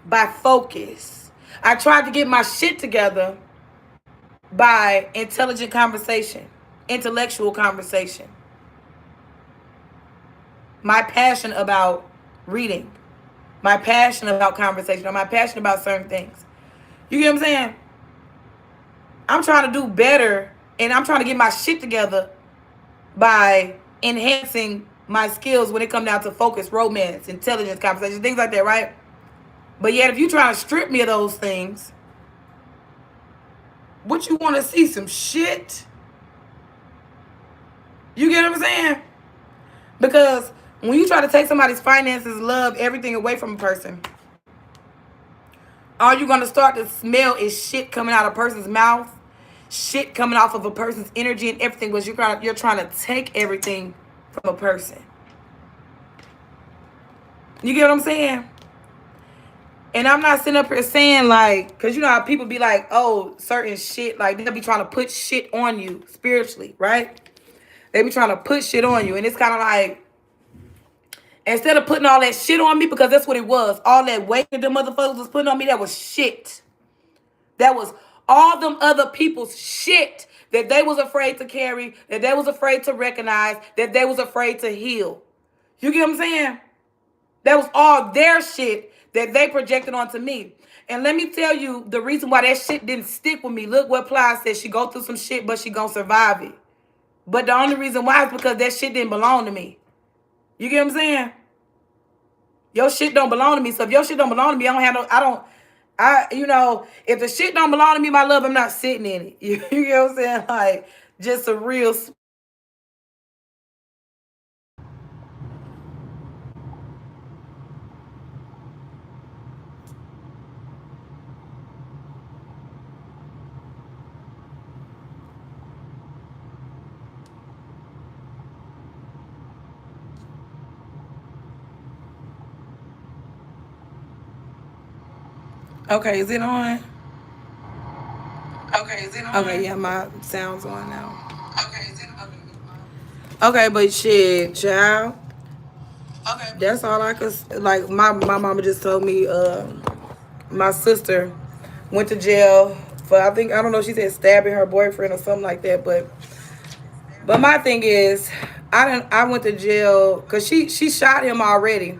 by focus. I tried to get my shit together by intelligent conversation, intellectual conversation. My passion about reading, my passion about conversation, or my passion about certain things. You get what I'm saying? I'm trying to do better, and I'm trying to get my shit together by enhancing my skills when it comes down to focus, romance, intelligence, conversation, things like that, right? But yet, if you try to strip me of those things, what you want to see? Some shit? You get what I'm saying? Because when you try to take somebody's finances, love, everything away from a person, all you're going to start to smell is shit coming out of a person's mouth, shit coming off of a person's energy and everything, because you're trying to take everything from a person. You get what I'm saying? And I'm not sitting up here saying, like, because you know how people be like, oh, certain shit, like, they'll be trying to put shit on you spiritually, right? They be trying to put shit on you. And it's kind of like, instead of putting all that shit on me, because that's what it was, all that weight that the motherfuckers was putting on me, that was shit. That was all them other people's shit that they was afraid to carry, that they was afraid to recognize, that they was afraid to heal. You get what I'm saying? That was all their shit that they projected onto me. And let me tell you the reason why that shit didn't stick with me. Look what Ply said. She go through some shit, but she gonna survive it. But the only reason why is because that shit didn't belong to me. You get what I'm saying? Your shit don't belong to me. So if your shit don't belong to me, if the shit don't belong to me, my love, I'm not sitting in it. You get what I'm saying? Like, just a real. Okay, is it on? Okay, is it on? Okay, yeah, my sound's on now. Okay, is it okay? Okay, but shit, child. Okay. That's all I could like. My mama just told me. My sister went to jail for, I think, I don't know. She said stabbing her boyfriend or something like that. But my thing is, I went to jail because she shot him already.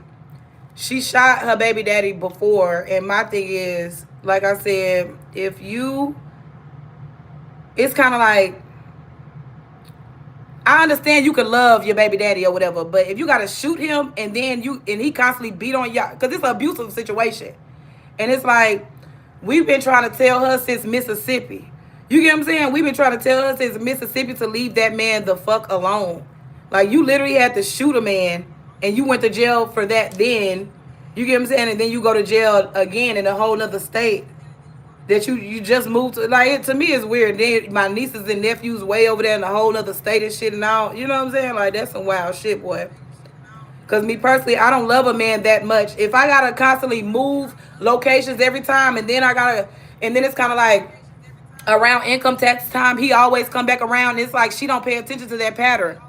She shot her baby daddy before, and my thing is, like I said, if you, it's kind of like, I understand you could love your baby daddy or whatever, but if you gotta shoot him and then he constantly beat on y'all, because it's an abusive situation, and it's like we've been trying to tell her since Mississippi. You get what I'm saying? We've been trying to tell her since Mississippi to leave that man the fuck alone. Like, you literally had to shoot a man, and you went to jail for that. Then you get what I'm saying, and then you go to jail again in a whole nother state that you just moved to. Like, it, to me, it's weird. Then my nieces and nephews way over there in a whole other state and shit and all. You know what I'm saying? Like, that's some wild shit, boy. Because me personally, I don't love a man that much. If I gotta constantly move locations every time, and then it's kind of like around income tax time, he always come back around. It's like she don't pay attention to that pattern.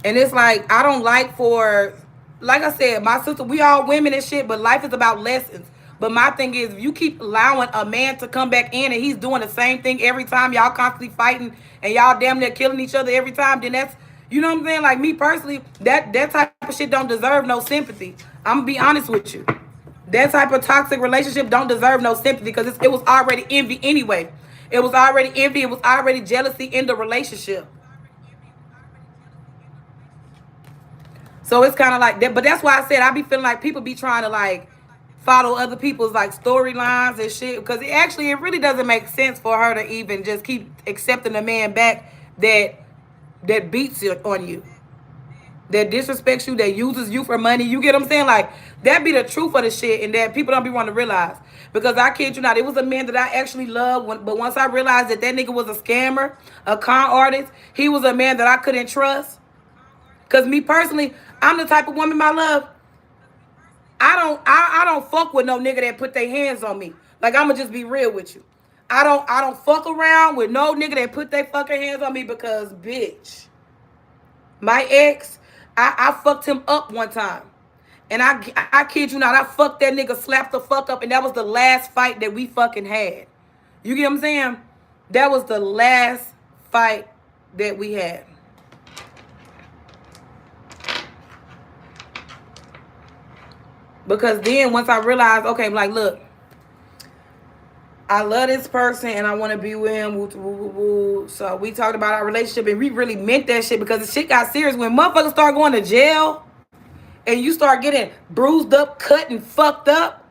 And it's like, I don't like for, like I said, my sister, we all women and shit, but life is about lessons. But my thing is, if you keep allowing a man to come back in and he's doing the same thing every time, y'all constantly fighting and y'all damn near killing each other every time, then that's, you know what I'm saying? Like, me personally, that type of shit don't deserve no sympathy. I'm gonna be honest with you. That type of toxic relationship don't deserve no sympathy because it was already envy anyway. It was already envy. It was already jealousy in the relationship. So it's kind of like that. But that's why I said I be feeling like people be trying to like follow other people's like storylines and shit, because it really doesn't make sense for her to even just keep accepting a man back that beats on you, that disrespects you, that uses you for money. You get what I'm saying? Like, that be the truth of the shit, and that people don't be wanting to realize. Because I kid you not, it was a man that I actually loved, but once I realized that that nigga was a scammer, a con artist, he was a man that I couldn't trust. Because me personally, I'm the type of woman, my love, I don't fuck with no nigga that put their hands on me. Like, I'ma just be real with you. I don't fuck around with no nigga that put their fucking hands on me because, bitch, my ex, I fucked him up one time. And I kid you not, I fucked that nigga, slapped the fuck up, and that was the last fight that we fucking had. You get what I'm saying? That was the last fight that we had. Because then once I realized, okay, like, look, I love this person and I want to be with him. Woo, woo, woo, woo. So we talked about our relationship and we really meant that shit, because the shit got serious. When motherfuckers start going to jail and you start getting bruised up, cut, and fucked up,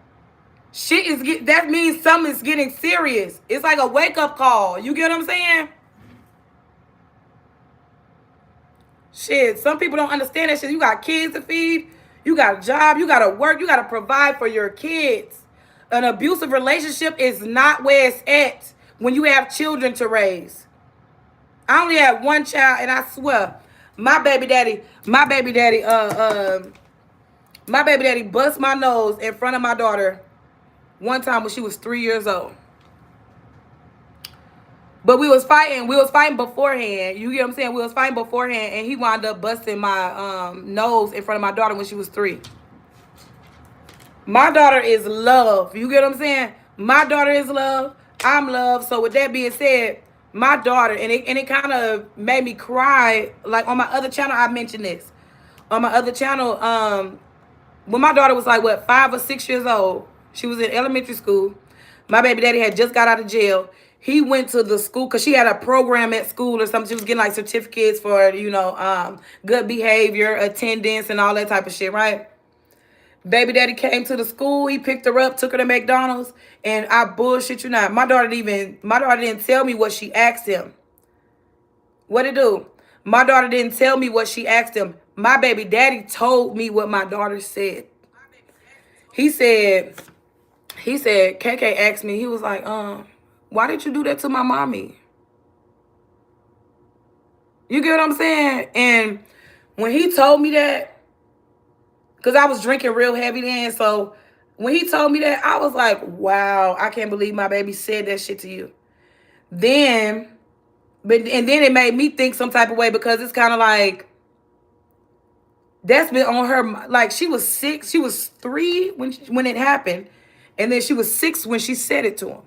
that means something's getting serious. It's like a wake up call. You get what I'm saying? Shit, some people don't understand that shit. You got kids to feed, you got a job, you got to work, you got to provide for your kids. An abusive relationship is not where it's at when you have children to raise. I only have one child, and I swear, my baby daddy, my baby daddy bust my nose in front of my daughter one time when she was 3 years old. But we was fighting beforehand. You get what I'm saying? We was fighting beforehand, and he wound up busting my nose in front of my daughter when she was 3. My daughter is love. You get what I'm saying? My daughter is love. I'm love. So with that being said, my daughter, and it kind of made me cry. Like, on my other channel, I mentioned this. On my other channel, when my daughter was like, what, 5 or 6 years old, she was in elementary school. My baby daddy had just got out of jail. He went to the school because she had a program at school or something. She was getting like certificates for, good behavior, attendance, and all that type of shit, right? Baby daddy came to the school. He picked her up, took her to McDonald's, and I bullshit you not. My daughter didn't tell me what she asked him. What it do? My daughter didn't tell me what she asked him. My baby daddy told me what my daughter said. He said, KK asked me, he was like, why did you do that to my mommy? You get what I'm saying? And when he told me that, Because I was drinking real heavy then. So when he told me that, I was like, wow, I can't believe my baby said that shit to you. Then, and then it made me think some type of way, because it's kind of like, that's been on her. Like, she was 6, she was 3 when it happened. And then she was 6 when she said it to him.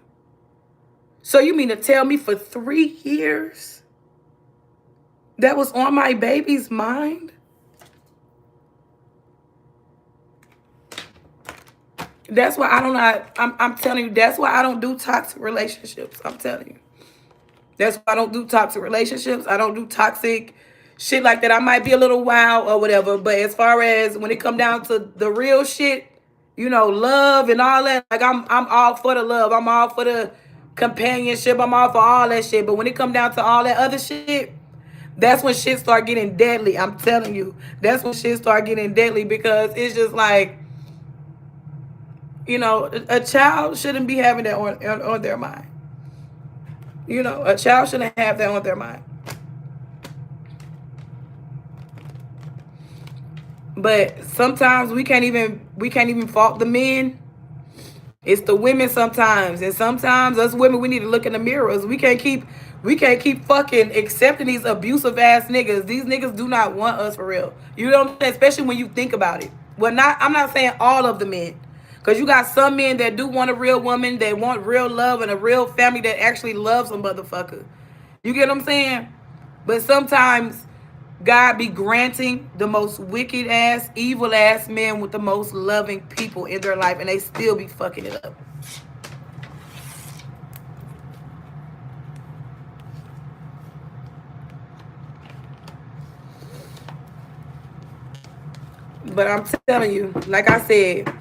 So you mean to tell me for 3 years that was on my baby's mind? That's why I don't know. I'm telling you, that's why I don't do toxic relationships. I'm telling you. That's why I don't do toxic relationships. I don't do toxic shit like that. I might be a little wild or whatever, but as far as when it come down to the real shit, you know, love and all that, like I'm all for the love. I'm all for the companionship. I'm all for all that shit. But when it come down to all that other shit, that's when shit start getting deadly. I'm telling you. That's when shit start getting deadly, because it's just like, you know, a child shouldn't be having that on their mind. You know, a child shouldn't have that on their mind. But sometimes we can't even fault the men. It's the women sometimes. And sometimes us women, we need to look in the mirrors. We can't keep fucking accepting these abusive ass niggas. These niggas do not want us for real. You know what I'm saying? Especially when you think about it. Well, I'm not saying all of the men. Because you got some men that do want a real woman, that want real love and a real family that actually loves a motherfucker. You get what I'm saying? But sometimes God be granting the most wicked ass, evil ass men with the most loving people in their life, and they still be fucking it up. But I'm telling you, like I said,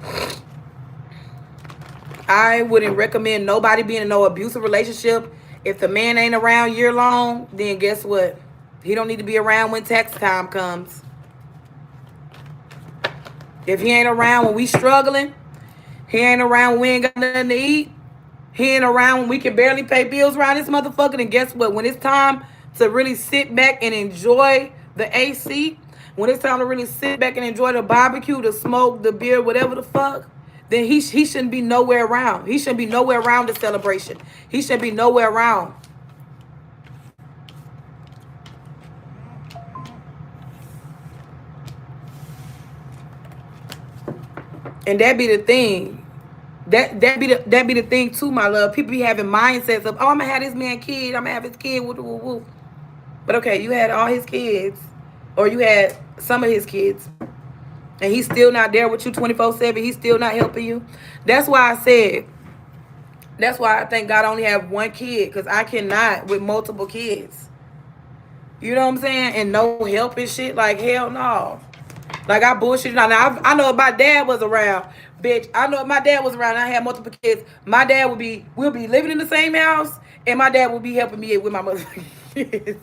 I wouldn't recommend nobody being in no abusive relationship. If the man ain't around year long, then guess what? He don't need to be around when tax time comes. If he ain't around when we struggling, he ain't around when we ain't got nothing to eat, he ain't around when we can barely pay bills around this motherfucker, then guess what? When it's time to really sit back and enjoy the AC, when it's time to really sit back and enjoy the barbecue, the smoke, the beer, whatever the fuck, then he shouldn't be nowhere around. He shouldn't be nowhere around the celebration. He shouldn't be nowhere around. And that be the thing. That be the thing too, my love. People be having mindsets of, oh, I'm gonna have this man kid, I'm gonna have his kid, woo, woo, woo. But okay, you had all his kids, or you had some of his kids, and he's still not there with you 24/7. He's still not helping you. That's why I think God only have one kid, because I cannot with multiple kids. You know what I'm saying? And no help and shit. Like, hell no. Like, I bullshit. Now I know if my dad was around, bitch. I know if my dad was around and I had multiple kids, my dad we'll be living in the same house, and my dad will be helping me with my mother's kids.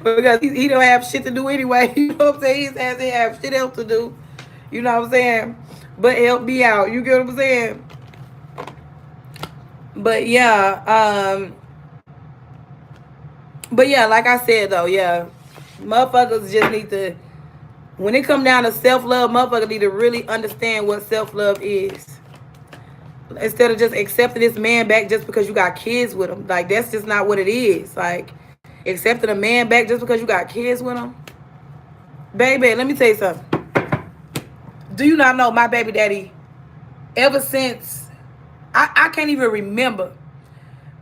Because he don't have shit to do anyway. You know what I'm saying? He has to have shit else to do. You know what I'm saying? But help me out. You get what I'm saying? But yeah, like I said though, yeah. Motherfuckers just need to, when it come down to self-love, motherfuckers need to really understand what self-love is. Instead of just accepting this man back just because you got kids with him. Like, that's just not what it is. Like, accepting a man back just because you got kids with him. Baby, let me tell you something. Do you not know my baby daddy, ever since, I can't even remember,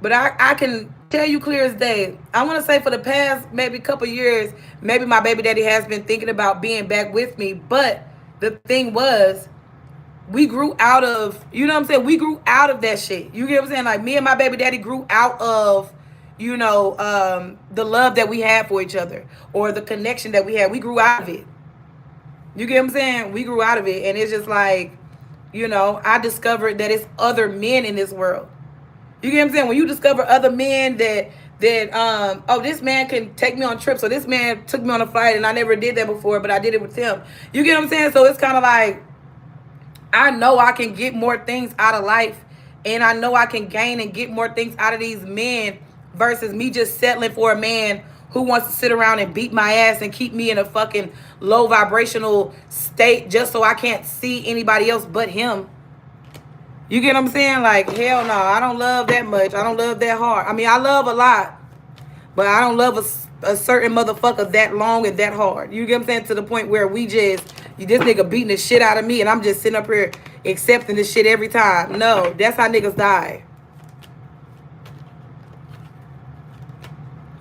but I can tell you clear as day. I want to say for the past maybe couple years, maybe my baby daddy has been thinking about being back with me. But the thing was, we grew out of, you know what I'm saying? We grew out of that shit. You get what I'm saying? Like, me and my baby daddy grew out of, you know, the love that we had for each other, or the connection that we had. We grew out of it. You get what I'm saying? We grew out of it. And it's just like, you know, I discovered that it's other men in this world. You get what I'm saying? When you discover other men that oh, this man can take me on trips, or this man took me on a flight and I never did that before, but I did it with him. You get what I'm saying? So it's kind of like, I know I can get more things out of life, and I know I can gain and get more things out of these men versus me just settling for a man who wants to sit around and beat my ass and keep me in a fucking low vibrational state just so I can't see anybody else but him. You get what I'm saying? Like, hell no, I don't love that much. I don't love that hard. I mean, I love a lot, but I don't love a certain motherfucker that long and that hard. You get what I'm saying? To the point where this nigga beating the shit out of me and I'm just sitting up here accepting this shit every time. No, that's how niggas die.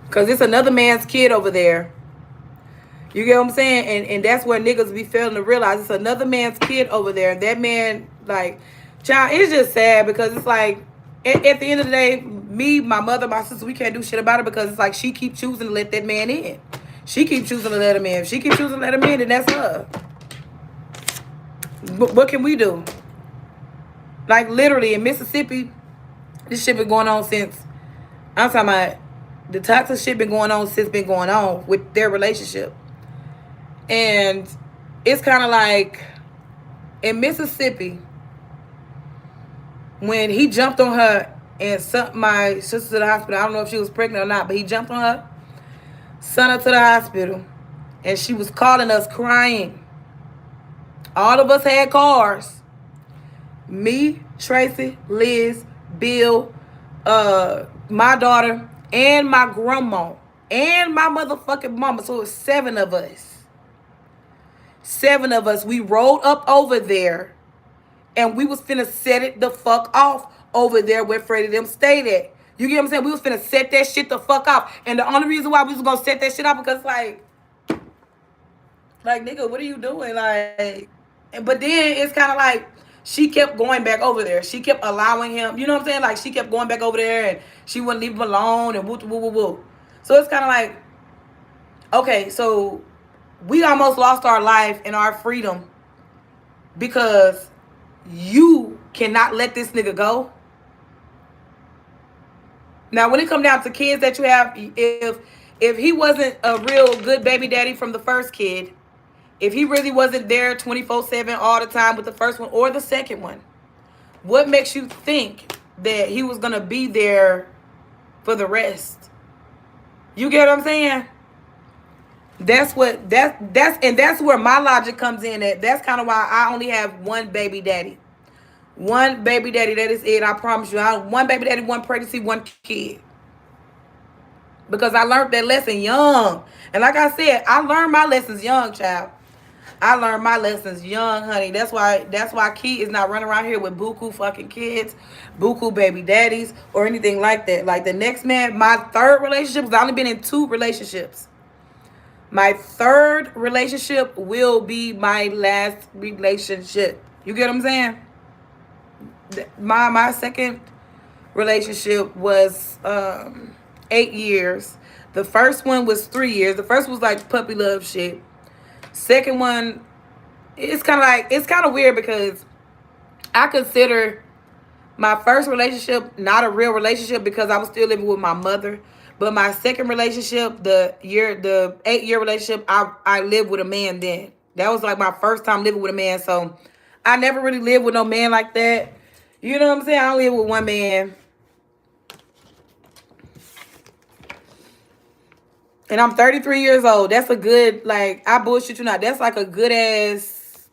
Because it's another man's kid over there. You get what I'm saying? And that's where niggas be failing to realize it's another man's kid over there. And that man, like, child, it's just sad because it's like, at the end of the day, me, my mother, my sister, we can't do shit about it because it's like she keep choosing to let that man in. She keep choosing to let him in. If she keep choosing to let him in, then that's her. But what can we do? Like, literally, in Mississippi, this shit been going on since, I'm talking about, the toxic shit been going on with their relationship. And it's kind of like, in Mississippi, when he jumped on her and sent my sister to the hospital, I don't know if she was pregnant or not, but he jumped on her, sent her to the hospital, and she was calling us crying. All of us had cars. Me, Tracy, Liz, Bill, my daughter, and my grandma, and my motherfucking mama. So it was 7 of us. 7 of us. We rolled up over there. And we was finna set it the fuck off over there where Freddie them stayed at. You get what I'm saying? We was finna set that shit the fuck off. And the only reason why we was gonna set that shit off because like nigga, what are you doing? Like, but then it's kind of like she kept going back over there. She kept allowing him. You know what I'm saying? Like she kept going back over there and she wouldn't leave him alone and woo woo woo woo. So it's kind of like, okay, so we almost lost our life and our freedom because you cannot let this nigga go. Now, when it come down to kids that you have, if he wasn't a real good baby daddy from the first kid, if he really wasn't there 24/7 all the time with the first one or the second one, what makes you think that he was gonna be there for the rest? You get what I'm saying? That's where my logic comes in at. That's kind of why I only have one baby daddy. One baby daddy, that is it. I promise you. One baby daddy, one pregnancy, one kid. Because I learned that lesson young. And like I said, I learned my lessons young, child. I learned my lessons young, honey. That's why Key is not running around here with buku fucking kids, buku baby daddies, or anything like that. Like the next man, my 3rd relationship, I've only been in 2 relationships. My 3rd relationship will be my last relationship. You get what I'm saying? My 2nd relationship was 8 years. The first one was 3 years. The first was like puppy love shit. Second one, it's kind of weird because I consider my first relationship not a real relationship because I was still living with my mother. But my second relationship, the 8-year relationship, I lived with a man then. That was like my first time living with a man. So I never really lived with no man like that. You know what I'm saying? I live with one man. And I'm 33 years old. That's a good, like, I bullshit you not. That's like a good ass,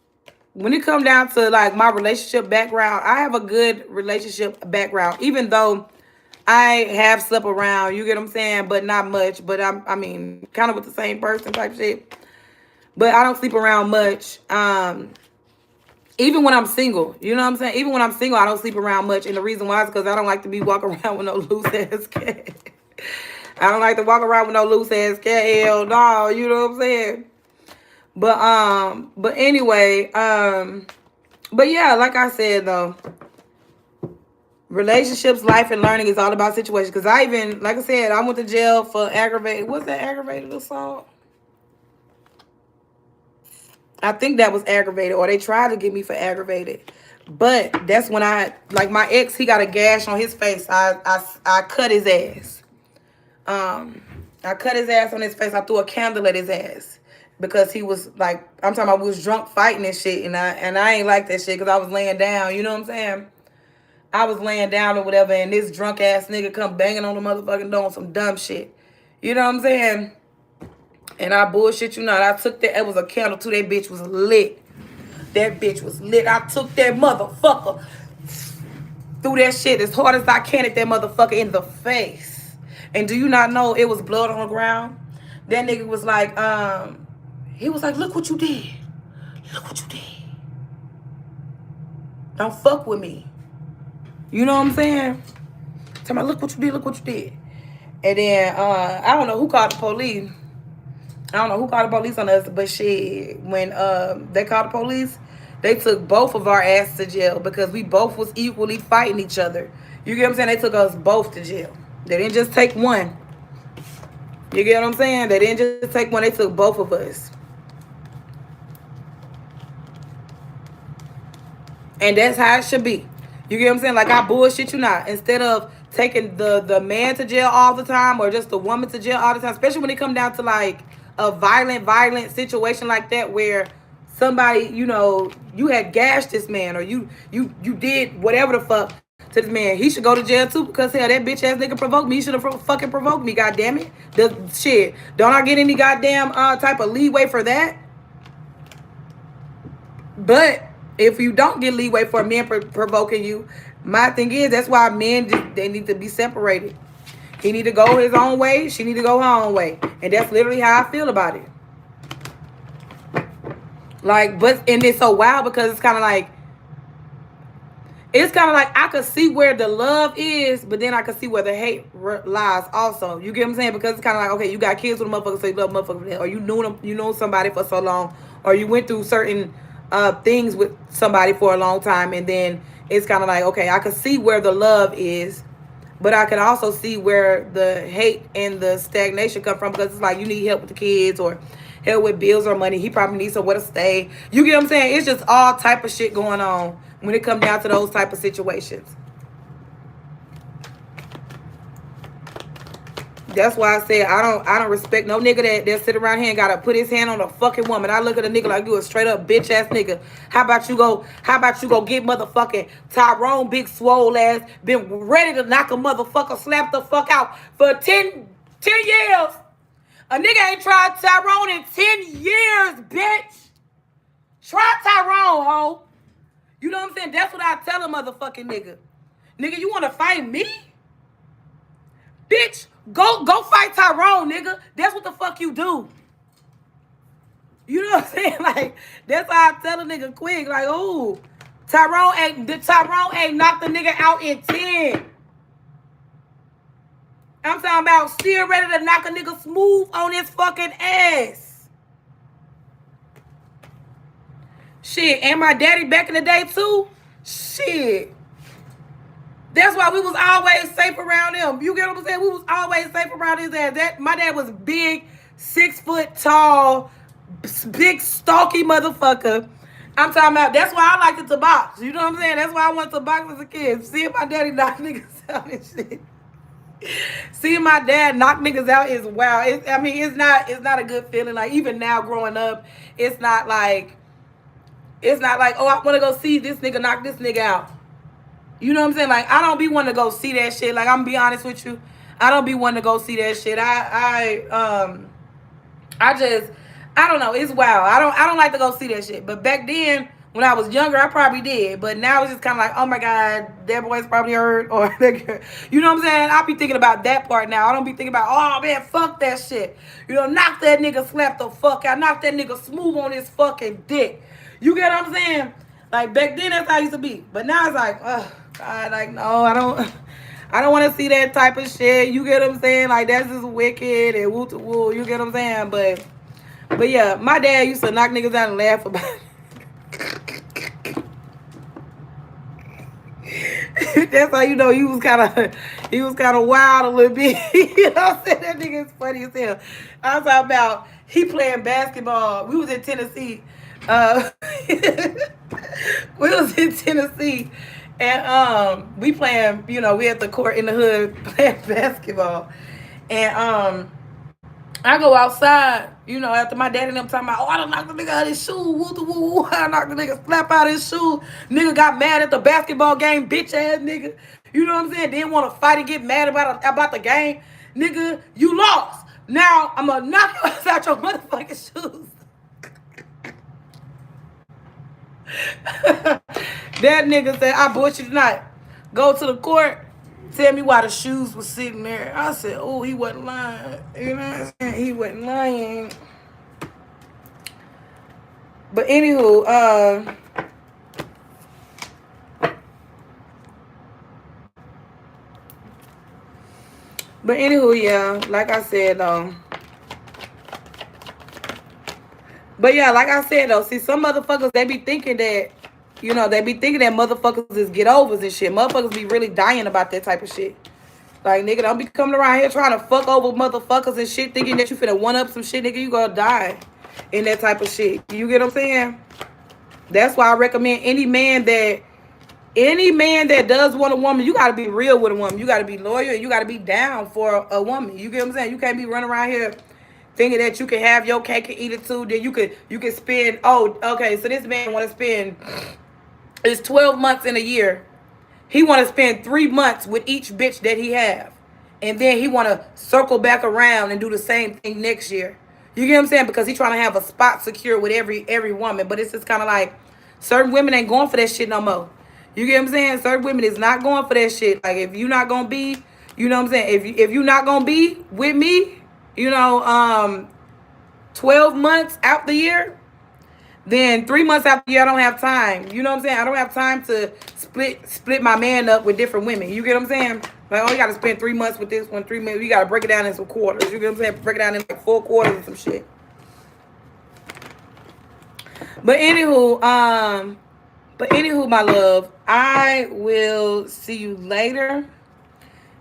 when it come down to like my relationship background, I have a good relationship background. Even though I have slept around, you get what I'm saying? But not much. But I mean, kind of with the same person type shit. But I don't sleep around much. Even when I'm single, you know what I'm saying? Even when I'm single, I don't sleep around much. And the reason why is because I don't like to be walking around with no loose ass cat. I don't like to walk around with no loose ass cat. Hell no, you know what I'm saying? But anyway, but yeah, like I said though, relationships, life, and learning is all about situations. Because like I said, I went to jail for aggravated. What's that, aggravated assault? I think that was aggravated, or they tried to get me for aggravated. But that's when my ex, he got a gash on his face. I cut his ass. I cut his ass on his face. I threw a candle at his ass because he was like, I'm talking about, we was drunk fighting and shit, and I ain't like that shit because I was laying down. You know what I'm saying? I was laying down or whatever, and this drunk ass nigga come banging on the motherfucking door on some dumb shit. You know what I'm saying? And I bullshit you not. I took that. It was a candle too. That bitch was lit. That bitch was lit. I took that motherfucker, threw that shit as hard as I can at that motherfucker in the face. And do you not know it was blood on the ground? That nigga was like, he was like, look what you did. Look what you did. Don't fuck with me. You know what I'm saying? Tell me, look what you did, look what you did. And then I don't know who called the police. I don't know who called the police on us, but shit, when they called the police, they took both of our asses to jail because we both was equally fighting each other. You get what I'm saying? They took us both to jail. They didn't just take one. You get what I'm saying? They didn't just take one. They took both of us. And that's how it should be. You get what I'm saying? Like, I bullshit you not. Instead of taking the man to jail all the time or just the woman to jail all the time, especially when it come down to like a violent situation like that where somebody, you know, you had gashed this man or you did whatever the fuck to this man. He should go to jail too because hell, that bitch ass nigga provoked me. He should have fucking provoked me, goddamn it. The shit. Don't I get any goddamn type of leeway for that? But if you don't get leeway for men provoking you, my thing is that's why men they need to be separated. He need to go his own way. She need to go her own way, and that's literally how I feel about it. Like, but and it's so wild because it's kind of like I could see where the love is, but then I could see where the hate lies also. You get what I'm saying? Because it's kind of like, okay, you got kids with a motherfucker, so you love motherfucker, or you know somebody for so long, or you went through certain things with somebody for a long time, and then it's kind of like, okay, I can see where the love is, but I can also see where the hate and the stagnation come from because it's like you need help with the kids or help with bills or money. He probably needs somewhere to stay. You get what I'm saying? It's just all type of shit going on when it comes down to those type of situations. That's why I said I don't respect no nigga that sit around here and gotta put his hand on a fucking woman. I look at a nigga like you a straight up bitch ass nigga. How about you go get motherfucking Tyrone big swole ass, been ready to knock a motherfucker, slap the fuck out for 10 years. A nigga ain't tried Tyrone in 10 years, bitch. Try Tyrone, ho. You know what I'm saying? That's what I tell a motherfucking nigga. Nigga, you wanna fight me? Bitch, go fight Tyrone, nigga. That's what the fuck you do. You know what I'm saying? Like, that's how I tell a nigga quick. Like, ooh, Tyrone ain't knocked the nigga out in 10. I'm talking about still ready to knock a nigga smooth on his fucking ass. Shit, and my daddy back in the day too? Shit. That's why we was always safe around him. You get what I'm saying? We was always safe around his ass. My dad was big, 6 foot tall, big stalky motherfucker. I'm talking about, that's why I liked it to box. You know what I'm saying? That's why I went to box as a kid. Seeing my daddy knock niggas out and shit. Seeing my dad knock niggas out is wow. It's not a good feeling. Like, even now growing up, it's not like, oh, I want to go see this nigga knock this nigga out. You know what I'm saying? Like, I don't be wanting to go see that shit. Like, I'm gonna be honest with you. I don't be wanting to go see that shit. I don't know. It's wild. I don't like to go see that shit. But back then, when I was younger, I probably did. But now it's just kind of like, oh my God, that boy's probably hurt. Or, you know what I'm saying? I be thinking about that part now. I don't be thinking about, oh man, fuck that shit. You know, knock that nigga, slap the fuck out. Knock that nigga smooth on his fucking dick. You get what I'm saying? Like, back then, that's how I used to be. But now it's like, ugh. God, like, no, I don't want to see that type of shit. You get what I'm saying? Like, that's just wicked and woo to woo. You get what I'm saying? But yeah, my dad used to knock niggas out and laugh about it. That's how you know he was kind of wild a little bit. You know what I'm saying? That nigga is funny as hell. I was talking about he playing basketball. We was in Tennessee. We was in Tennessee. And we playing, you know, we at the court in the hood playing basketball. And I go outside, you know, after my daddy and them talking about, oh, I done knocked the nigga out of his shoe, woo-woo, I knocked the nigga slap out his shoe. Nigga got mad at the basketball game, bitch ass nigga. You know what I'm saying? Didn't want to fight and get mad about the game. Nigga, you lost. Now I'm gonna knock your ass out your motherfucking shoes. That nigga said, I bought you tonight. Go to the court. Tell me why the shoes was sitting there. I said, oh, he wasn't lying. You know what I'm saying? He wasn't lying. But anywho, yeah, like I said though. But yeah, like I said though, see some motherfuckers they be thinking that, you know, they be thinking that motherfuckers is get overs and shit. Motherfuckers be really dying about that type of shit. Like, nigga, don't be coming around here trying to fuck over motherfuckers and shit, thinking that you finna one up some shit, nigga. You gonna die in that type of shit. You get what I'm saying? That's why I recommend any man that does want a woman, you gotta be real with a woman. You gotta be loyal and you gotta be down for a woman. You get what I'm saying? You can't be running around here thinking that you can have your cake and eat it too. Then you could spend, oh, okay, so this man wanna spend, it's 12 months in a year. He want to spend 3 months with each bitch that he have. And then he want to circle back around and do the same thing next year. You get what I'm saying? Because he trying to have a spot secure with every woman. But it's just kind of like certain women ain't going for that shit no more. You get what I'm saying? Certain women is not going for that shit. Like, if you not going to be, you know what I'm saying? If you not going to be with me, you know, 12 months out the year, then 3 months after the year, I don't have time. You know what I'm saying? I don't have time to split my man up with different women. You get what I'm saying? Like, oh, you got to spend 3 months with this one, 3 months. You got to break it down in some quarters. You get what I'm saying? Break it down in like 4 quarters and some shit. But anywho, my love, I will see you later.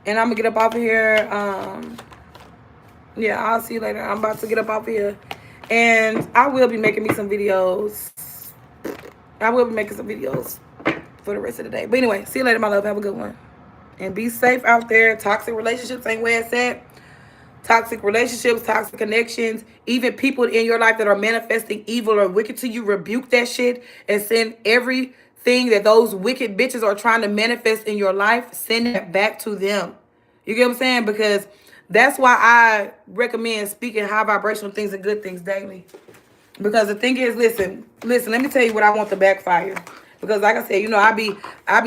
And I'm going to get up off of here. Yeah, I'll see you later. I'm about to get up off of here. And I will be making me some videos. I will be making some videos for the rest of the day. But anyway, see you later, my love. Have a good one. And be safe out there. Toxic relationships ain't where it's at. Toxic relationships, toxic connections, even people in your life that are manifesting evil or wicked to you, rebuke that shit and send everything that those wicked bitches are trying to manifest in your life, send it back to them. You get what I'm saying? Because that's why I recommend speaking high vibrational things and good things daily. Because the thing is, listen, let me tell you what I want to backfire. Because like I said, you know, I be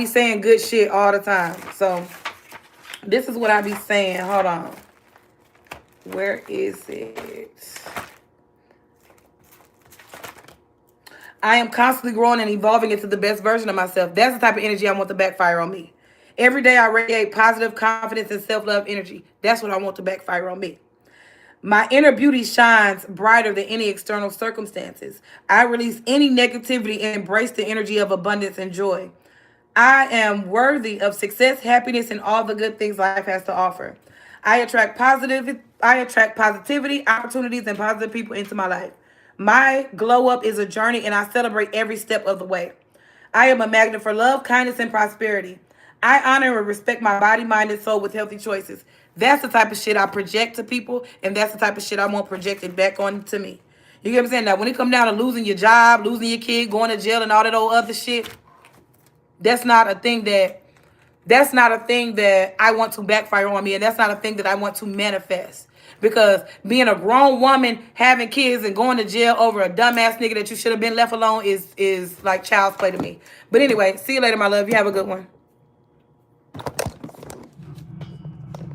saying good shit all the time. So this is what I be saying. Hold on. Where is it? I am constantly growing and evolving into the best version of myself. That's the type of energy I want to backfire on me. Every day I radiate positive confidence and self-love energy. That's what I want to backfire on me. My inner beauty shines brighter than any external circumstances. I release any negativity and embrace the energy of abundance and joy. I am worthy of success, happiness, and all the good things life has to offer. I attract positivity, opportunities, and positive people into my life. My glow up is a journey, and I celebrate every step of the way. I am a magnet for love, kindness, and prosperity. I honor and respect my body, mind, and soul with healthy choices. That's the type of shit I project to people, and that's the type of shit I want projected back on to me. You get what I'm saying? Now, when it comes down to losing your job, losing your kid, going to jail, and all that old other shit, that's not a thing that I want to backfire on me, and that's not a thing that I want to manifest. Because being a grown woman, having kids, and going to jail over a dumbass nigga that you should have been left alone is like child's play to me. But anyway, see you later, my love. You have a good one.